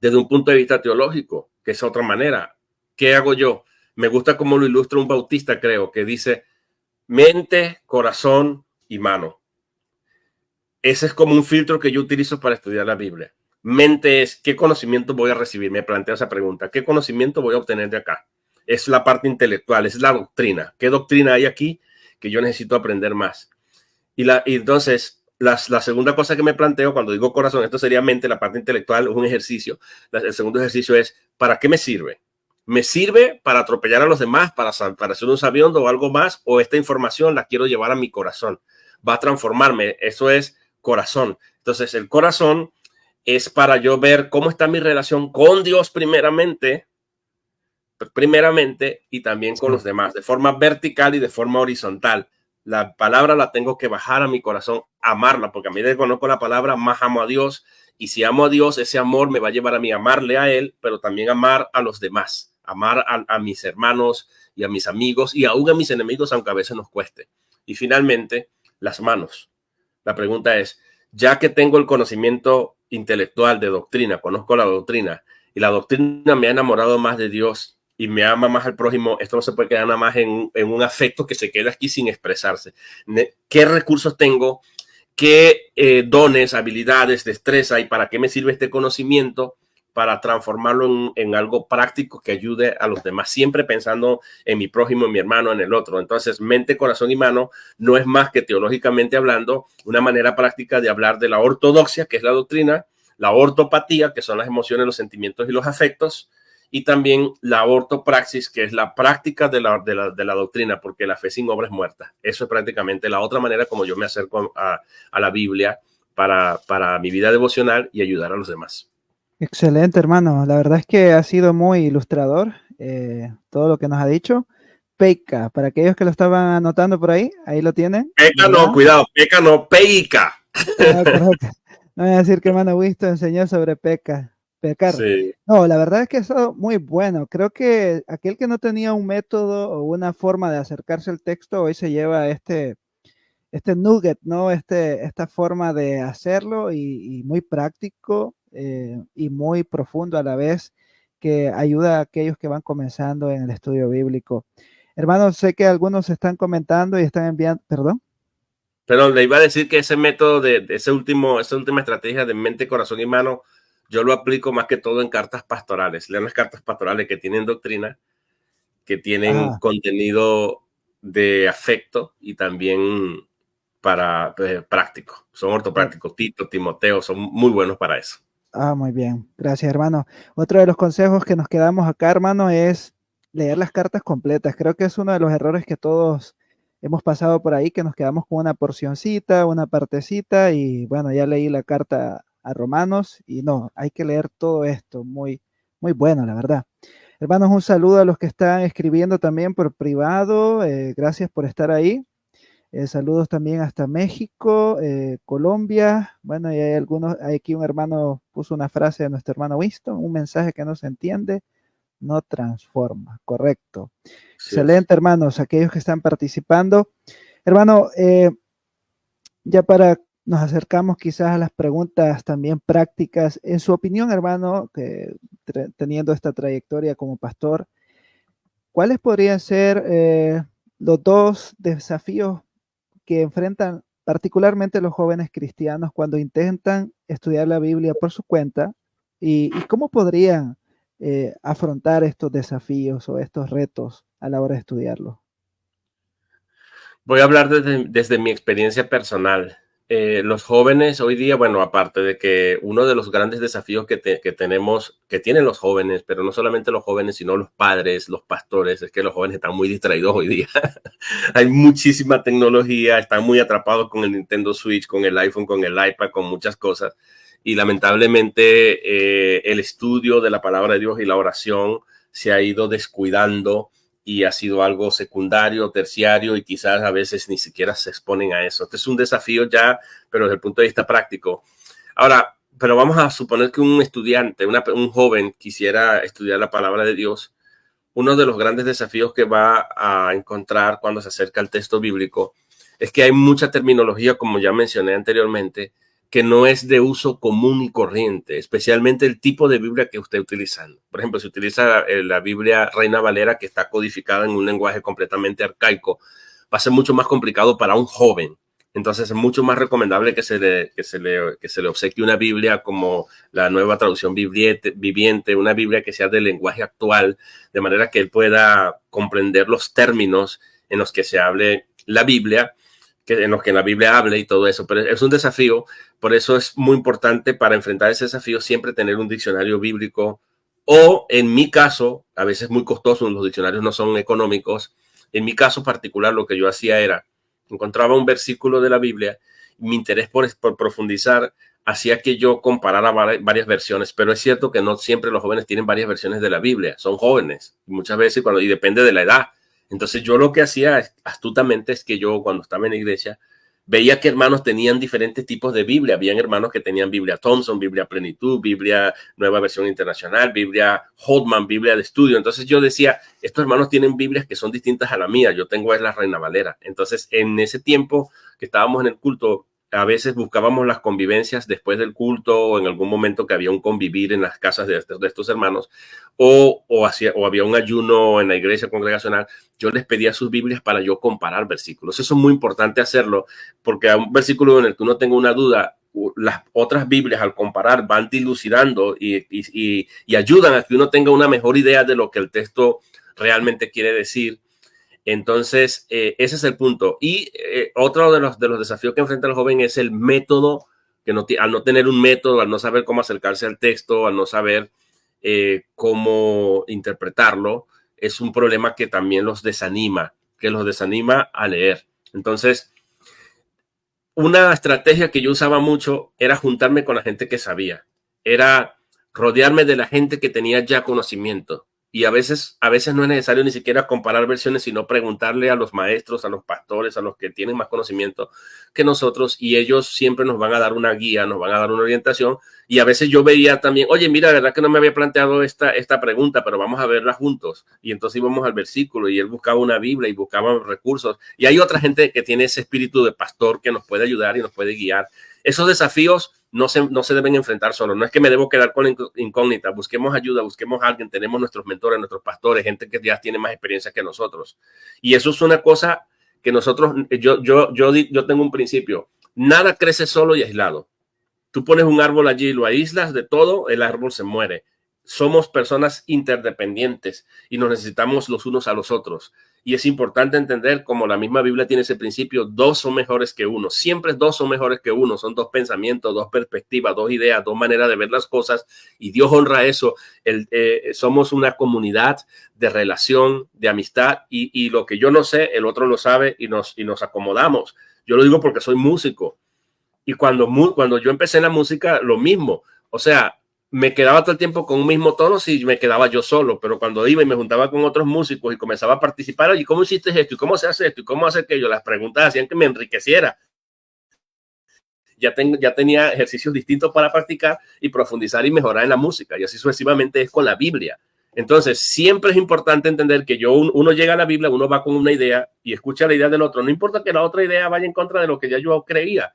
desde un punto de vista teológico, que es otra manera. ¿Qué hago yo? Me gusta cómo lo ilustra un bautista, creo, que dice mente, corazón y mano. Ese es como un filtro que yo utilizo para estudiar la Biblia. Mente es qué conocimiento voy a recibir. Me planteo esa pregunta. ¿Qué conocimiento voy a obtener de acá? Es la parte intelectual, es la doctrina. ¿Qué doctrina hay aquí que yo necesito aprender más? Y entonces, la segunda cosa que me planteo cuando digo corazón, esto sería mente, la parte intelectual, es un ejercicio. El segundo ejercicio es, ¿para qué me sirve? ¿Me sirve para atropellar a los demás, para ser un sabiondo o algo más? ¿O esta información la quiero llevar a mi corazón? Va a transformarme. Eso es corazón. Entonces, el corazón es para yo ver cómo está mi relación con Dios primeramente y también con los demás, de forma vertical y de forma horizontal. La palabra la tengo que bajar a mi corazón, amarla, porque a medida que conozco la palabra, más amo a Dios. Y si amo a Dios, ese amor me va a llevar a mí a amarle a Él, pero también amar a los demás, amar a mis hermanos y a mis amigos y aún a mis enemigos, aunque a veces nos cueste. Y finalmente, las manos. La pregunta es, ya que tengo el conocimiento intelectual de doctrina, conozco la doctrina y la doctrina me ha enamorado más de Dios y me ama más al prójimo, esto no se puede quedar nada más en un afecto que se queda aquí sin expresarse. ¿Qué recursos tengo? ¿Qué dones, habilidades, destreza y para qué me sirve este conocimiento para transformarlo en algo práctico que ayude a los demás? Siempre pensando en mi prójimo, en mi hermano, en el otro. Entonces, mente, corazón y mano no es más que teológicamente hablando una manera práctica de hablar de la ortodoxia, que es la doctrina, la ortopatía, que son las emociones, los sentimientos y los afectos, y también la ortopraxis, que es la práctica de la doctrina, porque la fe sin obra es muerta. Eso es prácticamente la otra manera como yo me acerco a la Biblia para mi vida devocional y ayudar a los demás. Excelente, hermano. La verdad es que ha sido muy ilustrador todo lo que nos ha dicho. Peica, para aquellos que lo estaban anotando por ahí lo tienen, Peca ¿verdad? no, cuidado, peca no, peica. Ah, correcto. No voy a decir que hermano Wisto enseñó sobre pecar. Sí. No, la verdad es que eso muy bueno. Creo que aquel que no tenía un método o una forma de acercarse al texto hoy se lleva este nugget, ¿no? Esta forma de hacerlo y muy práctico y muy profundo a la vez, que ayuda a aquellos que van comenzando en el estudio bíblico. Hermanos, sé que algunos están comentando y están enviando, perdón. Pero le iba a decir que ese método esa última estrategia de mente, corazón y mano, yo lo aplico más que todo en cartas pastorales. Lean las cartas pastorales que tienen doctrina, que tienen Ah, contenido de afecto y también para práctico. Son ortoprácticos. Tito, Timoteo, son muy buenos para eso. muy bien. Gracias, hermano. Otro de los consejos que nos quedamos acá, hermano, es leer las cartas completas. Creo que es uno de los errores que todos hemos pasado por ahí, que nos quedamos con una porcioncita, una partecita y bueno, ya leí la carta a Romanos y no, hay que leer todo esto. Muy, muy bueno, la verdad. Hermanos, un saludo a los que están escribiendo también por privado. Gracias por estar ahí. Saludos también hasta México, Colombia. Bueno, y hay algunos, hay aquí un hermano puso una frase de nuestro hermano Winston, un mensaje que no se entiende, no transforma. Correcto. Sí es. Excelente, hermanos, aquellos que están participando. Hermano, ya para nos acercamos quizás a las preguntas también prácticas. En su opinión, hermano, que teniendo esta trayectoria como pastor, ¿cuáles podrían ser los dos desafíos que enfrentan particularmente los jóvenes cristianos cuando intentan estudiar la Biblia por su cuenta y cómo podrían afrontar estos desafíos o estos retos a la hora de estudiarlo? Voy a hablar desde mi experiencia personal. los jóvenes hoy día, bueno, aparte de que uno de los grandes desafíos que tenemos, que tienen los jóvenes, pero no solamente los jóvenes, sino los padres, los pastores, es que los jóvenes están muy distraídos hoy día. Hay muchísima tecnología, están muy atrapados con el Nintendo Switch, con el iPhone, con el iPad, con muchas cosas. Y lamentablemente el estudio de la palabra de Dios y la oración se ha ido descuidando y ha sido algo secundario, terciario, y quizás a veces ni siquiera se exponen a eso. Este es un desafío ya, pero desde el punto de vista práctico. Ahora, pero vamos a suponer que un estudiante, un joven quisiera estudiar la palabra de Dios. Uno de los grandes desafíos que va a encontrar cuando se acerca al texto bíblico es que hay mucha terminología, como ya mencioné anteriormente, que no es de uso común y corriente, especialmente el tipo de Biblia que usted utilizando. Por ejemplo, si utiliza la Biblia Reina Valera, que está codificada en un lenguaje completamente arcaico, va a ser mucho más complicado para un joven. Entonces es mucho más recomendable que se le obsequie una Biblia como la Nueva Traducción Viviente, una Biblia que sea del lenguaje actual, de manera que él pueda comprender los términos en los que se hable la Biblia, en los que la Biblia hable y todo eso. Pero es un desafío, por eso es muy importante para enfrentar ese desafío siempre tener un diccionario bíblico, o en mi caso, a veces muy costoso, los diccionarios no son económicos. En mi caso particular, lo que yo hacía era, encontraba un versículo de la Biblia, mi interés por profundizar hacía que yo comparara varias versiones, pero es cierto que no siempre los jóvenes tienen varias versiones de la Biblia, son jóvenes, muchas veces y depende de la edad. Entonces yo lo que hacía astutamente es que yo cuando estaba en la iglesia veía que hermanos tenían diferentes tipos de Biblia. Habían hermanos que tenían Biblia Thompson, Biblia Plenitud, Biblia Nueva Versión Internacional, Biblia Holman, Biblia de estudio. Entonces yo decía, estos hermanos tienen Biblias que son distintas a la mía. Yo tengo es la Reina Valera. Entonces en ese tiempo que estábamos en el culto, a veces buscábamos las convivencias después del culto o en algún momento que había un convivir en las casas de estos hermanos o había un ayuno en la iglesia congregacional. Yo les pedía sus Biblias para yo comparar versículos. Eso es muy importante hacerlo porque a un versículo en el que uno tenga una duda, las otras Biblias al comparar van dilucidando y ayudan a que uno tenga una mejor idea de lo que el texto realmente quiere decir. Entonces, ese es el punto. Y otro de los desafíos que enfrenta el joven es el método, que al no tener un método, al no saber cómo acercarse al texto, al no saber cómo interpretarlo, es un problema que también los desanima a leer. Entonces, una estrategia que yo usaba mucho era juntarme con la gente que sabía, era rodearme de la gente que tenía ya conocimiento. Y a veces no es necesario ni siquiera comparar versiones, sino preguntarle a los maestros, a los pastores, a los que tienen más conocimiento que nosotros, y ellos siempre nos van a dar una guía, nos van a dar una orientación. Y a veces yo veía también, oye, mira, la verdad que no me había planteado esta pregunta, pero vamos a verla juntos. Y entonces íbamos al versículo y él buscaba una Biblia y buscaba recursos. Y hay otra gente que tiene ese espíritu de pastor que nos puede ayudar y nos puede guiar. Esos desafíos no se deben enfrentar solo. No es que me debo quedar con incógnita. Busquemos ayuda, busquemos a alguien. Tenemos nuestros mentores, nuestros pastores, gente que ya tiene más experiencia que nosotros. Y eso es una cosa que nosotros, yo tengo un principio. Nada crece solo y aislado. Tú pones un árbol allí, lo aíslas de todo, el árbol se muere. Somos personas interdependientes y nos necesitamos los unos a los otros. Y es importante entender, como la misma Biblia tiene ese principio, dos son mejores que uno. Siempre dos son mejores que uno. Son dos pensamientos, dos perspectivas, dos ideas, dos maneras de ver las cosas. Y Dios honra eso. Somos una comunidad de relación, de amistad. Y lo que yo no sé, el otro lo sabe y nos acomodamos. Yo lo digo porque soy músico. Y cuando yo empecé en la música, lo mismo. O sea, me quedaba todo el tiempo con un mismo tono si me quedaba yo solo, pero cuando iba y me juntaba con otros músicos y comenzaba a participar, oye, ¿cómo hiciste esto? ¿Y cómo se hace esto? ¿Y cómo hace aquello? Las preguntas hacían que me enriqueciera. Ya tenía ejercicios distintos para practicar y profundizar y mejorar en la música. Y así sucesivamente es con la Biblia. Entonces, siempre es importante entender que uno llega a la Biblia, uno va con una idea y escucha la idea del otro. No importa que la otra idea vaya en contra de lo que ya yo creía.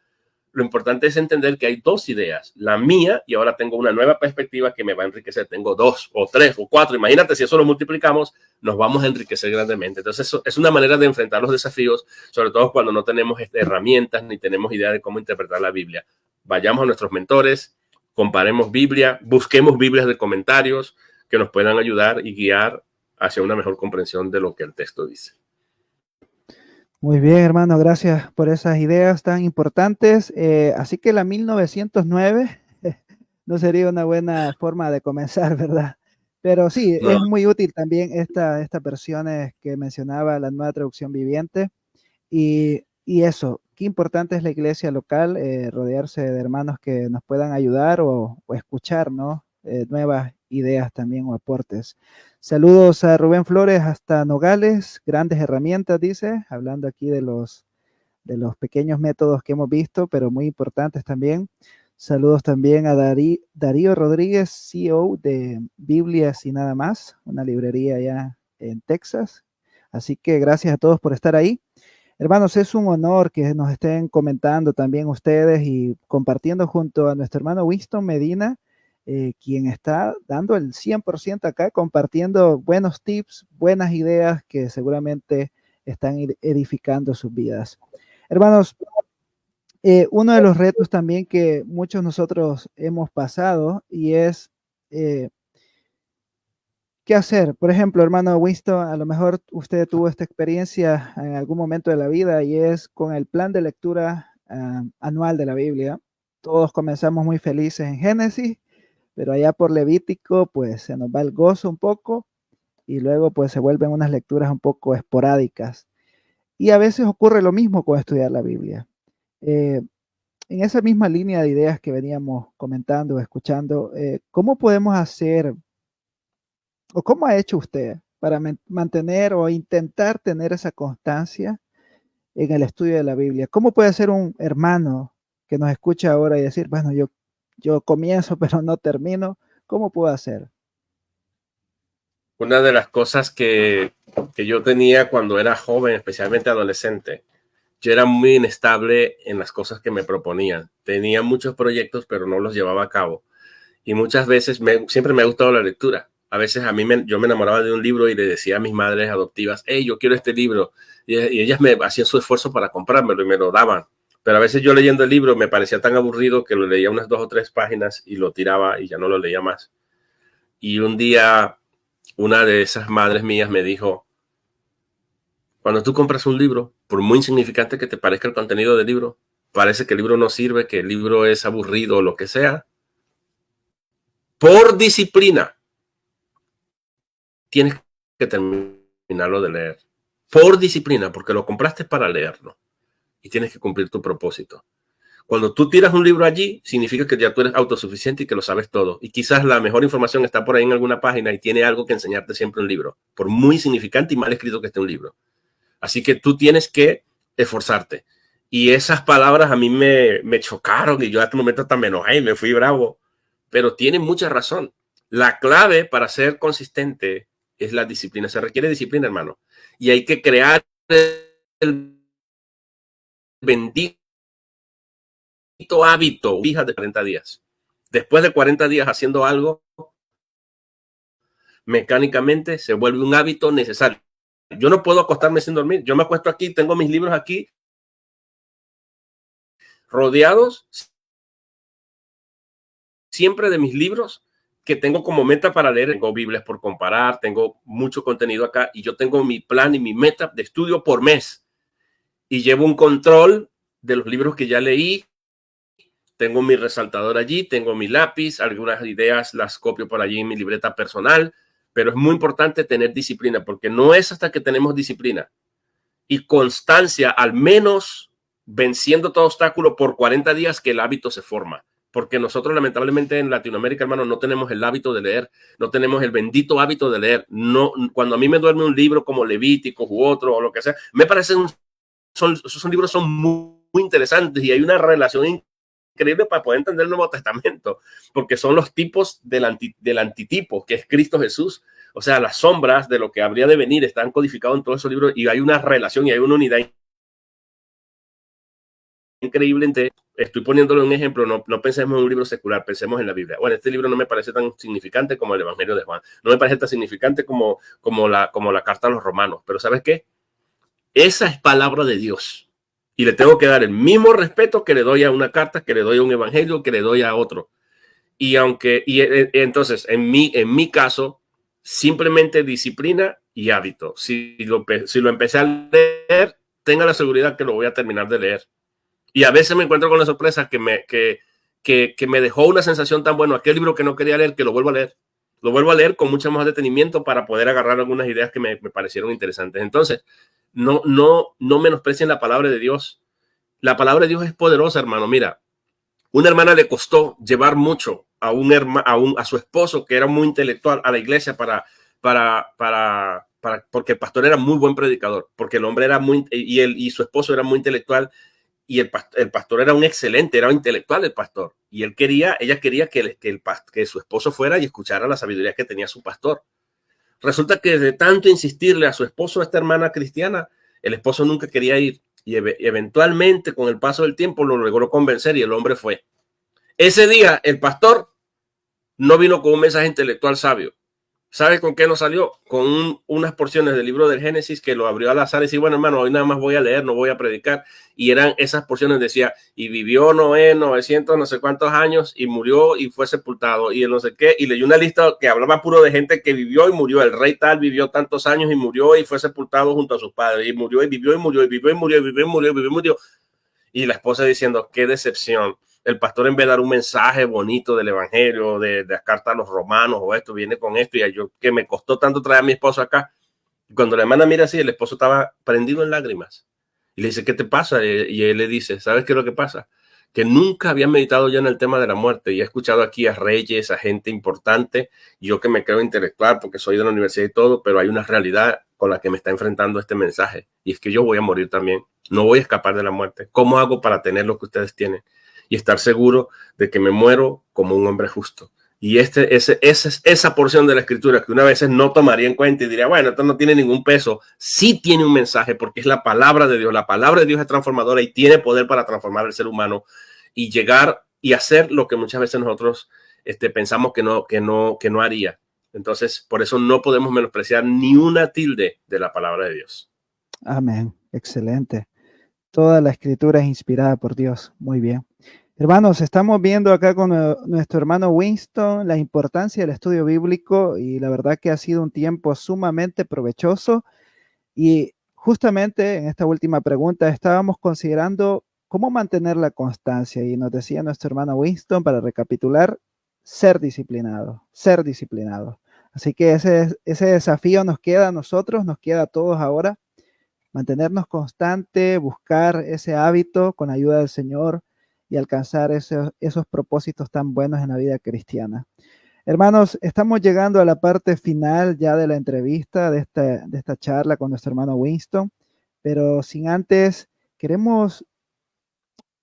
Lo importante es entender que hay dos ideas, la mía y ahora tengo una nueva perspectiva que me va a enriquecer. Tengo dos o tres o cuatro. Imagínate si eso lo multiplicamos, nos vamos a enriquecer grandemente. Entonces eso es una manera de enfrentar los desafíos, sobre todo cuando no tenemos herramientas ni tenemos idea de cómo interpretar la Biblia. Vayamos a nuestros mentores, comparemos Biblia, busquemos Biblias de comentarios que nos puedan ayudar y guiar hacia una mejor comprensión de lo que el texto dice. Muy bien, hermano, gracias por esas ideas tan importantes. Así que la 1909 no sería una buena forma de comenzar, ¿verdad? Pero sí, No, es muy útil también estas versiones que mencionaba la nueva traducción viviente. Y eso, qué importante es la iglesia local, rodearse de hermanos que nos puedan ayudar o escuchar, ¿no? Nuevas ideas también o aportes. Saludos a Rubén Flores hasta Nogales, grandes herramientas, dice, hablando aquí de los pequeños métodos que hemos visto, pero muy importantes también. Saludos también a Darío Rodríguez, CEO de Biblias y nada más, una librería allá en Texas. Así que gracias a todos por estar ahí. Hermanos, es un honor que nos estén comentando también ustedes y compartiendo junto a nuestro hermano Winston Medina, quien está dando el 100% acá, compartiendo buenos tips, buenas ideas que seguramente están edificando sus vidas. Hermanos, uno de los retos también que muchos nosotros hemos pasado y es eh, ¿qué hacer? Por ejemplo, hermano Winston, a lo mejor usted tuvo esta experiencia en algún momento de la vida y es con el plan de lectura anual de la Biblia. Todos comenzamos muy felices en Génesis, pero allá por Levítico, pues se nos va el gozo un poco y luego pues se vuelven unas lecturas un poco esporádicas. Y a veces ocurre lo mismo con estudiar la Biblia. Eh, en esa misma línea de ideas que veníamos comentando, escuchando, ¿cómo podemos hacer o cómo ha hecho usted para mantener o intentar tener esa constancia en el estudio de la Biblia? ¿Cómo puede ser un hermano que nos escucha ahora y decir, bueno, yo comienzo pero no termino? ¿Cómo puedo hacer? una de las cosas que yo tenía cuando era joven, especialmente adolescente, yo era muy inestable en las cosas que me proponían. Tenía muchos proyectos, pero no los llevaba a cabo. Y muchas veces siempre me ha gustado la lectura. A veces yo me enamoraba de un libro y le decía a mis madres adoptivas, hey, yo quiero este libro. Y ellas me hacían su esfuerzo para comprármelo y me lo daban. Pero a veces yo leyendo el libro me parecía tan aburrido que lo leía unas 2 o 3 páginas y lo tiraba y ya no lo leía más. Y un día una de esas madres mías me dijo, cuando tú compras un libro, por muy insignificante que te parezca el contenido del libro, parece que el libro no sirve, que el libro es aburrido o lo que sea, por disciplina tienes que terminarlo de leer. Por disciplina, porque lo compraste para leerlo y tienes que cumplir tu propósito. Cuando tú tiras un libro allí, significa que ya tú eres autosuficiente y que lo sabes todo. Y quizás la mejor información está por ahí en alguna página y tiene algo que enseñarte siempre un libro, por muy significante y mal escrito que esté un libro. Así que tú tienes que esforzarte. Y esas palabras a mí me chocaron y yo a este momento hasta me enojé y me fui bravo. Pero tiene mucha razón. La clave para ser consistente es la disciplina. Se requiere disciplina, hermano. Y hay que crear el bendito hábito, hija de 40 días. Después de 40 días haciendo algo, mecánicamente se vuelve un hábito necesario. Yo no puedo acostarme sin dormir. Yo me acuesto aquí, tengo mis libros aquí, rodeados siempre de mis libros que tengo como meta para leer. Tengo Biblias por comparar, tengo mucho contenido acá y yo tengo mi plan y mi meta de estudio por mes. Y llevo un control de los libros que ya leí. Tengo mi resaltador allí, tengo mi lápiz, algunas ideas las copio por allí en mi libreta personal, pero es muy importante tener disciplina porque no es hasta que tenemos disciplina y constancia, al menos venciendo todo obstáculo por 40 días, que el hábito se forma. Porque nosotros lamentablemente en Latinoamérica, hermano, no tenemos el hábito de leer, no tenemos el bendito hábito de leer. No, cuando a mí me duerme un libro como Levítico u otro o lo que sea, me parece esos libros son muy interesantes y hay una relación increíble para poder entender el Nuevo Testamento, porque son los tipos del antitipo, que es Cristo Jesús. O sea, las sombras de lo que habría de venir están codificados en todos esos libros y hay una relación y hay una unidad increíble entre, estoy poniéndole un ejemplo, no pensemos en un libro secular, pensemos en la Biblia. Bueno, este libro no me parece tan significante como el Evangelio de Juan, no me parece tan significante como la carta a los romanos, pero ¿sabes qué? Esa es palabra de Dios y le tengo que dar el mismo respeto que le doy a una carta, que le doy a un evangelio, que le doy a otro. Entonces, en mi caso, simplemente disciplina y hábito. Si lo empecé a leer, tenga la seguridad que lo voy a terminar de leer. Y a veces me encuentro con la sorpresa que me dejó una sensación tan buena aquel libro que no quería leer, que lo vuelvo a leer. Lo vuelvo a leer con mucho más detenimiento para poder agarrar algunas ideas que me parecieron interesantes. Entonces, no menosprecien la palabra de Dios. La palabra de Dios es poderosa, hermano. Mira, una hermana le costó llevar mucho a su esposo, que era muy intelectual, a la iglesia porque el pastor era muy buen predicador, porque el hombre era y su esposo era muy intelectual, y el pastor era un excelente, era un intelectual el pastor, y ella quería que su esposo fuera y escuchara la sabiduría que tenía su pastor. Resulta que de tanto insistirle a su esposo, a esta hermana cristiana, el esposo nunca quería ir, y eventualmente con el paso del tiempo lo logró convencer y el hombre fue. Ese día el pastor no vino con un mensaje intelectual sabio. ¿Sabe con qué nos salió? Con unas porciones del libro del Génesis que lo abrió al azar y decía, bueno, hermano, hoy nada más voy a leer, no voy a predicar. Y eran esas porciones, decía, y vivió Noé 900 no sé cuántos años y murió y fue sepultado y el no sé qué. Y leyó una lista que hablaba puro de gente que vivió y murió. El rey tal vivió tantos años y murió y fue sepultado junto a sus padres. Y murió y vivió y murió y vivió y murió y vivió y murió y vivió y murió. Y la esposa diciendo, qué decepción. El pastor, en vez de dar un mensaje bonito del evangelio, de la carta a los romanos o esto, viene con esto, y yo, que me costó tanto traer a mi esposo acá. Y cuando la hermana mira así, el esposo estaba prendido en lágrimas. Y le dice, ¿qué te pasa? Y él le dice, ¿sabes qué es lo que pasa? Que nunca había meditado ya en el tema de la muerte, y he escuchado aquí a reyes, a gente importante, yo que me creo intelectual porque soy de la universidad y todo, pero hay una realidad con la que me está enfrentando este mensaje, y es que yo voy a morir también, no voy a escapar de la muerte. ¿Cómo hago para tener lo que ustedes tienen? Y estar seguro de que me muero como un hombre justo. Y esa porción de la escritura que una vez no tomaría en cuenta y diría, bueno, esto no tiene ningún peso, sí tiene un mensaje porque es la palabra de Dios. La palabra de Dios es transformadora y tiene poder para transformar al ser humano y llegar y hacer lo que muchas veces nosotros pensamos que no haría. Entonces, por eso no podemos menospreciar ni una tilde de la palabra de Dios. Amén. Excelente. Toda la escritura es inspirada por Dios. Muy bien. Hermanos, estamos viendo acá con nuestro hermano Winston la importancia del estudio bíblico y la verdad que ha sido un tiempo sumamente provechoso. Y justamente en esta última pregunta estábamos considerando cómo mantener la constancia y nos decía nuestro hermano Winston, para recapitular, ser disciplinado, ser disciplinado. Así que ese desafío nos queda a nosotros, nos queda a todos ahora, mantenernos constante, buscar ese hábito con ayuda del Señor y alcanzar esos propósitos tan buenos en la vida cristiana. Hermanos, estamos llegando a la parte final ya de la entrevista, de esta charla con nuestro hermano Winston, pero sin antes, queremos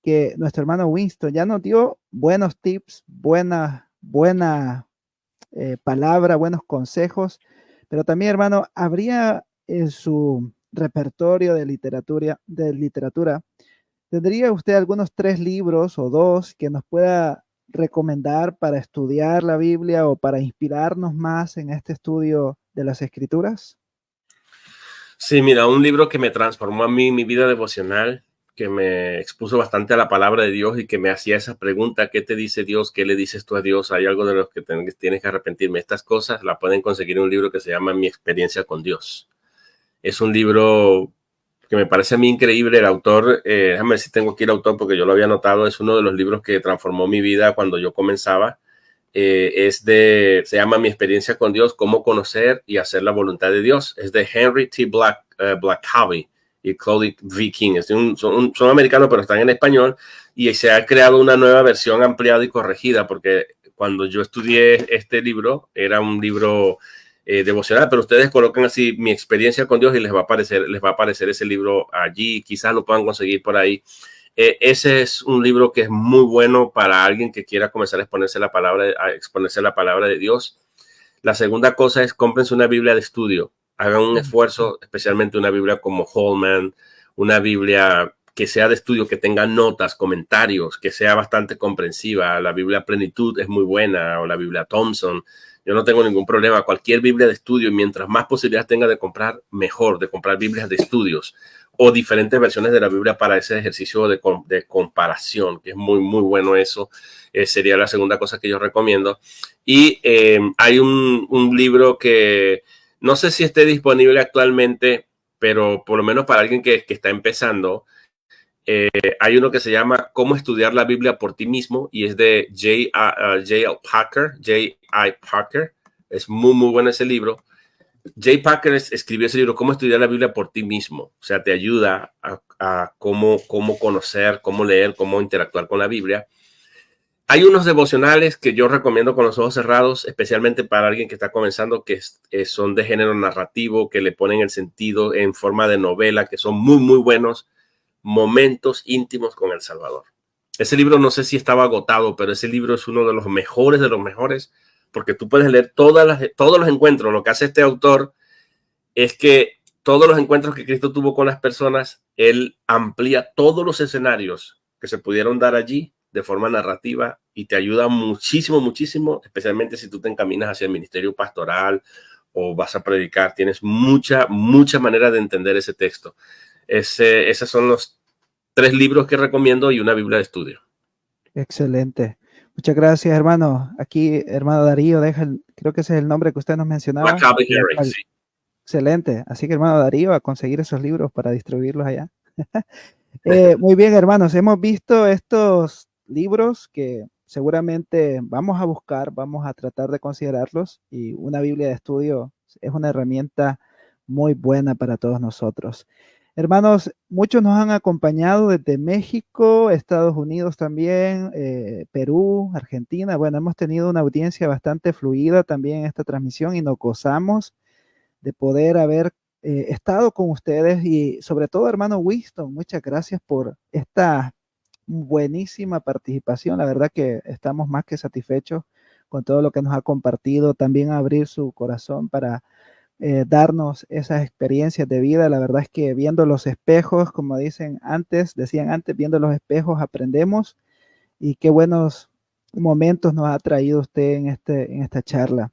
que nuestro hermano Winston ya nos dio buenos tips, buena palabra, buenos consejos, pero también, hermano, habría en su repertorio de literatura, ¿tendría usted algunos 3 libros o 2 que nos pueda recomendar para estudiar la Biblia o para inspirarnos más en este estudio de las Escrituras? Sí, mira, un libro que me transformó a mí, mi vida devocional, que me expuso bastante a la palabra de Dios y que me hacía esa pregunta, ¿qué te dice Dios? ¿Qué le dices tú a Dios? Hay algo de los que tienes que arrepentirme. Estas cosas la pueden conseguir en un libro que se llama Mi experiencia con Dios. Es un libro que me parece a mí increíble. El autor, déjame ver si tengo aquí el autor porque yo lo había notado, es uno de los libros que transformó mi vida cuando yo comenzaba. Se llama Mi experiencia con Dios, cómo conocer y hacer la voluntad de Dios. Es de Henry T. Blackaby y Claude V. King. Son americanos, pero están en español, y se ha creado una nueva versión ampliada y corregida, porque cuando yo estudié este libro, era un libro devocional, pero ustedes colocan así Mi experiencia con Dios y les va a aparecer ese libro allí. Quizás lo puedan conseguir por ahí. Ese es un libro que es muy bueno para alguien que quiera comenzar a exponerse la palabra de Dios. La segunda cosa es, cómprense una Biblia de estudio. Hagan un esfuerzo, especialmente una Biblia como Holman, una Biblia que sea de estudio, que tenga notas, comentarios, que sea bastante comprensiva. La Biblia Plenitud es muy buena, o la Biblia Thompson. Yo no tengo ningún problema. Cualquier Biblia de estudio, mientras más posibilidades tenga de comprar, mejor, de comprar Biblias de estudios o diferentes versiones de la Biblia para ese ejercicio de comparación, que es muy, muy bueno eso. Sería la segunda cosa que yo recomiendo. Y hay un libro que no sé si esté disponible actualmente, pero por lo menos para alguien que está empezando, hay uno que se llama Cómo estudiar la Biblia por ti mismo y es de J.I. Packer. Es muy, muy bueno ese libro. J. Packer escribió ese libro, Cómo estudiar la Biblia por ti mismo. O sea, te ayuda a cómo conocer, cómo leer, cómo interactuar con la Biblia. Hay unos devocionales que yo recomiendo con los ojos cerrados, especialmente para alguien que está comenzando, que son de género narrativo, que le ponen el sentido en forma de novela, que son muy, muy buenos. Momentos íntimos con el Salvador. Ese libro no sé si estaba agotado, pero ese libro es uno de los mejores, porque tú puedes leer todos los encuentros. Lo que hace este autor es que todos los encuentros que Cristo tuvo con las personas, él amplía todos los escenarios que se pudieron dar allí de forma narrativa y te ayuda muchísimo, muchísimo, especialmente si tú te encaminas hacia el ministerio pastoral o vas a predicar. Tienes mucha manera de entender ese texto. Esos son los 3 libros que recomiendo y una Biblia de estudio. Excelente. Muchas gracias, hermano. Aquí, hermano Darío, creo que ese es el nombre que usted nos mencionaba. Sí. Excelente. Así que, hermano Darío, a conseguir esos libros para distribuirlos allá. Muy bien, hermanos. Hemos visto estos libros que seguramente vamos a buscar, vamos a tratar de considerarlos y una Biblia de estudio es una herramienta muy buena para todos nosotros. Hermanos, muchos nos han acompañado desde México, Estados Unidos también, Perú, Argentina. Bueno, hemos tenido una audiencia bastante fluida también en esta transmisión y nos gozamos de poder haber estado con ustedes y sobre todo, hermano Winston, muchas gracias por esta buenísima participación. La verdad que estamos más que satisfechos con todo lo que nos ha compartido, también abrir su corazón para darnos esas experiencias de vida. La verdad es que viendo los espejos, como decían antes, viendo los espejos aprendemos y qué buenos momentos nos ha traído usted en esta charla.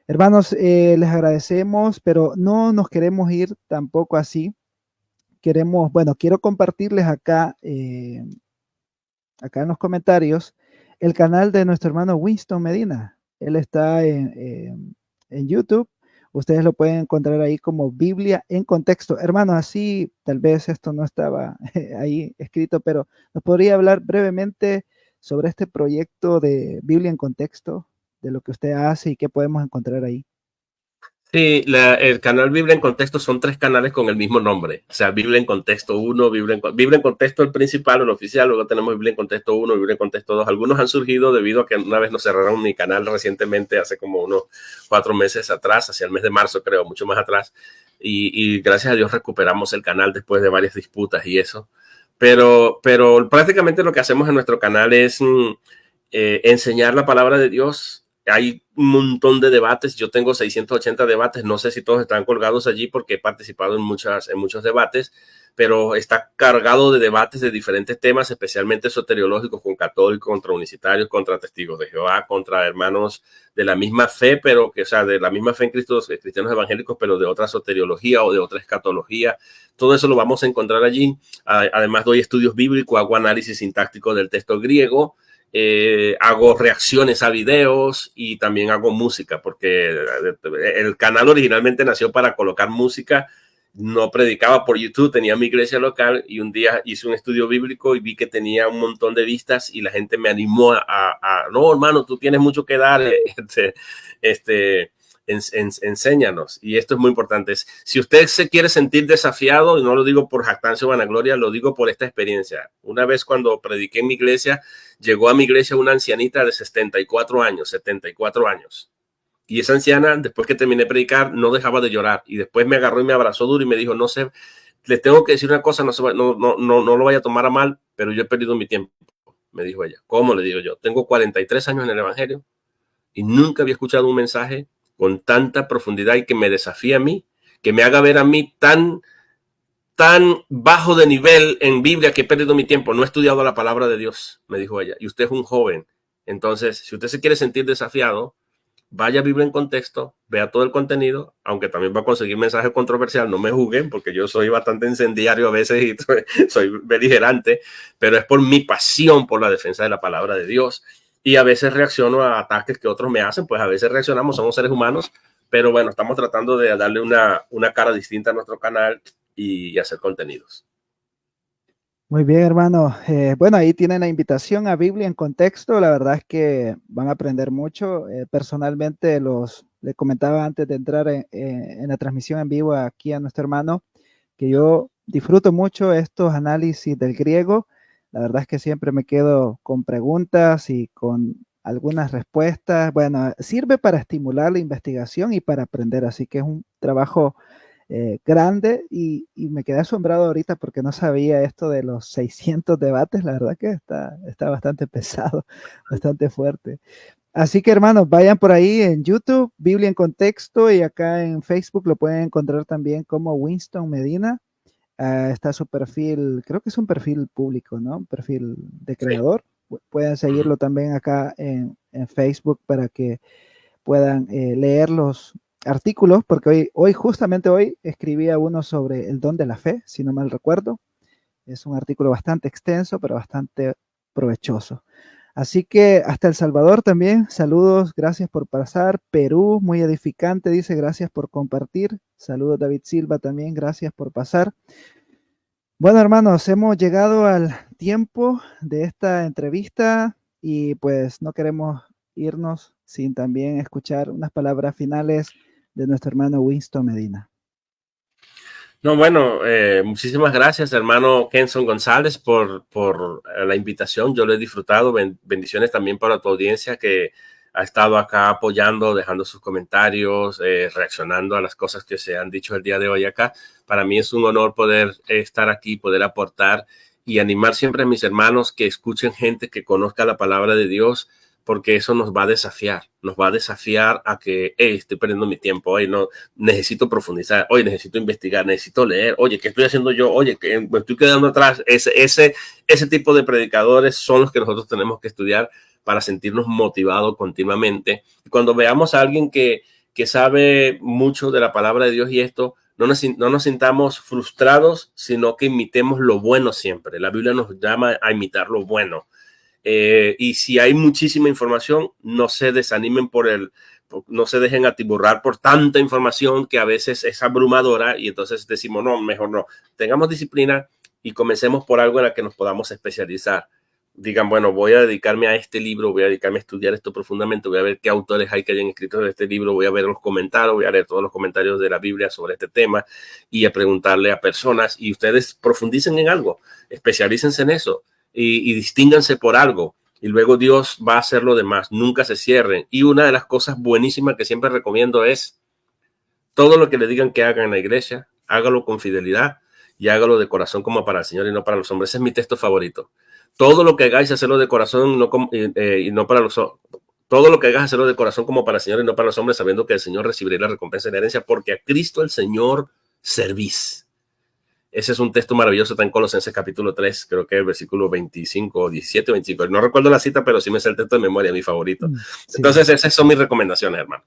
Hermanos, les agradecemos, pero no nos queremos ir tampoco así. Quiero compartirles acá en los comentarios el canal de nuestro hermano Winston Medina. Él está en YouTube. Ustedes lo pueden encontrar ahí como Biblia en Contexto. Hermanos, así tal vez esto no estaba ahí escrito, pero ¿nos podría hablar brevemente sobre este proyecto de Biblia en Contexto, de lo que usted hace y qué podemos encontrar ahí? Sí, el canal Biblia en Contexto son 3 canales con el mismo nombre. O sea, Biblia en Contexto 1, Biblia en Contexto el principal, el oficial, luego tenemos Biblia en Contexto 1, Biblia en Contexto 2. Algunos han surgido debido a que una vez nos cerraron mi canal recientemente, hace como unos 4 meses atrás, hacia el mes de marzo creo, mucho más atrás. Y gracias a Dios recuperamos el canal después de varias disputas y eso. Pero prácticamente lo que hacemos en nuestro canal es enseñar la palabra de Dios. Hay un montón de debates. Yo tengo 680 debates. No sé si todos están colgados allí porque he participado en muchos debates, pero está cargado de debates de diferentes temas, especialmente soteriológicos, con católicos, contra unicitarios, contra testigos de Jehová, contra hermanos de la misma fe, pero que, o sea, de la misma fe en Cristo, cristianos evangélicos, pero de otra soteriología o de otra escatología. Todo eso lo vamos a encontrar allí. Además, doy estudios bíblicos, hago análisis sintáctico del texto griego. Hago reacciones a videos y también hago música, porque el canal originalmente nació para colocar música. No predicaba por YouTube, tenía mi iglesia local y un día hice un estudio bíblico y vi que tenía un montón de vistas y la gente me animó no, hermano, tú tienes mucho que dar, enséñanos. Y esto es muy importante. Si usted se quiere sentir desafiado, y no lo digo por jactancia o vanagloria, lo digo por esta experiencia. Una vez cuando prediqué en mi iglesia, llegó a mi iglesia una ancianita de 74 años. Y esa anciana, después que terminé de predicar, no dejaba de llorar. Y después me agarró y me abrazó duro y me dijo, no sé, le tengo que decir una cosa, no lo vaya a tomar a mal, pero yo he perdido mi tiempo, me dijo ella. ¿Cómo? Le digo yo. Tengo 43 años en el Evangelio y nunca había escuchado un mensaje con tanta profundidad y que me desafía a mí, que me haga ver a mí tan bajo de nivel en Biblia que he perdido mi tiempo. No he estudiado la palabra de Dios, me dijo ella. Y usted es un joven. Entonces, si usted se quiere sentir desafiado, vaya a Biblia en Contexto, vea todo el contenido, aunque también va a conseguir mensaje controversial. No me juzguen, porque yo soy bastante incendiario a veces y soy beligerante, pero es por mi pasión por la defensa de la palabra de Dios. Y a veces reacciono a ataques que otros me hacen, pues a veces reaccionamos, somos seres humanos, pero bueno, estamos tratando de darle una cara distinta a nuestro canal y hacer contenidos. Muy bien, hermano. Bueno, ahí tienen la invitación a Biblia en Contexto. La verdad es que van a aprender mucho. Personalmente, le comentaba antes de entrar en la transmisión en vivo aquí a nuestro hermano, que yo disfruto mucho estos análisis del griego. La verdad es que siempre me quedo con preguntas y con algunas respuestas. Bueno, sirve para estimular la investigación y para aprender, así que es un trabajo grande y me quedé asombrado ahorita porque no sabía esto de los 600 debates. La verdad que está bastante pesado, bastante fuerte. Así que hermanos, vayan por ahí en YouTube, Biblia en Contexto, y acá en Facebook lo pueden encontrar también como Winston Medina. Está su perfil, creo que es un perfil público, ¿no? Un perfil de Sí. creador. Pueden seguirlo también acá en Facebook para que puedan leer los artículos, porque justamente hoy escribía uno sobre el don de la fe, si no mal recuerdo. Es un artículo bastante extenso, pero bastante provechoso. Así que hasta El Salvador también, saludos, gracias por pasar. Perú, muy edificante, dice, gracias por compartir. Saludos David Silva también, gracias por pasar. Bueno, hermanos, hemos llegado al tiempo de esta entrevista y pues no queremos irnos sin también escuchar unas palabras finales de nuestro hermano Winston Medina. No, bueno, muchísimas gracias, hermano Kenson González, por la invitación. Yo lo he disfrutado. Bendiciones también para tu audiencia que ha estado acá apoyando, dejando sus comentarios, reaccionando a las cosas que se han dicho el día de hoy acá. Para mí es un honor poder estar aquí, poder aportar y animar siempre a mis hermanos que escuchen gente que conozca la palabra de Dios, porque eso nos va a desafiar a que, hey, estoy perdiendo mi tiempo, hoy no, necesito profundizar, hoy necesito investigar, necesito leer, oye, ¿qué estoy haciendo yo? Oye, que me estoy quedando atrás. Ese tipo de predicadores son los que nosotros tenemos que estudiar para sentirnos motivados continuamente. Y cuando veamos a alguien que sabe mucho de la palabra de Dios y esto, no nos sintamos frustrados, sino que imitemos lo bueno siempre. La Biblia nos llama a imitar lo bueno. Y si hay muchísima información, no se desanimen no se dejen atiborrar por tanta información que a veces es abrumadora y entonces decimos, no, mejor no. Tengamos disciplina y comencemos por algo en el que nos podamos especializar. Digan, bueno, voy a dedicarme a este libro, voy a dedicarme a estudiar esto profundamente, voy a ver qué autores hay que hayan escrito de este libro, voy a ver los comentarios, voy a leer todos los comentarios de la Biblia sobre este tema y a preguntarle a personas, y ustedes profundicen en algo, especialícense en eso y distínganse por algo. Y luego Dios va a hacer lo demás. Nunca se cierren. Y una de las cosas buenísimas que siempre recomiendo es todo lo que le digan que hagan en la iglesia, hágalo con fidelidad y hágalo de corazón como para el Señor y no para los hombres. Ese es mi texto favorito. Todo lo que hagáis, hacerlo de corazón y no para los hombres. Todo lo que hagas, hacerlo de corazón como para el Señor y no para los hombres, sabiendo que el Señor recibirá la recompensa de la herencia, porque a Cristo el Señor servís. Ese es un texto maravilloso, está en Colosenses capítulo 3, creo que es el versículo 25, 17 o 25. No recuerdo la cita, pero sí me sé el texto de memoria, mi favorito. Sí. Entonces, esas son mis recomendaciones, hermano.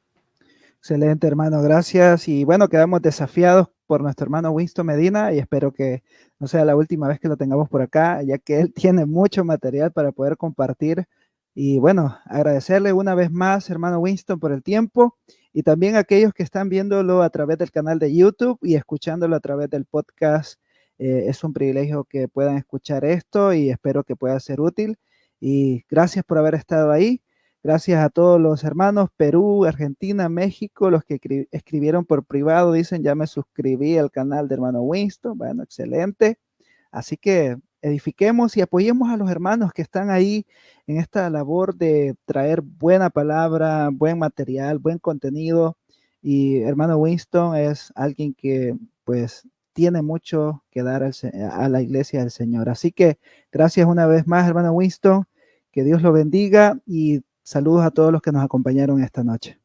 Excelente, hermano, gracias. Y bueno, quedamos desafiados por nuestro hermano Winston Medina y espero que no sea la última vez que lo tengamos por acá, ya que él tiene mucho material para poder compartir. Y bueno, agradecerle una vez más, hermano Winston, por el tiempo y también a aquellos que están viéndolo a través del canal de YouTube y escuchándolo a través del podcast. Es un privilegio que puedan escuchar esto y espero que pueda ser útil. Y gracias por haber estado ahí. Gracias a todos los hermanos, Perú, Argentina, México, los que escribieron por privado, dicen, ya me suscribí al canal de hermano Winston. Bueno, excelente. Así que edifiquemos y apoyemos a los hermanos que están ahí en esta labor de traer buena palabra, buen material, buen contenido. Y hermano Winston es alguien que pues tiene mucho que dar a la iglesia del Señor. Así que gracias una vez más, hermano Winston. Que Dios lo bendiga y saludos a todos los que nos acompañaron esta noche.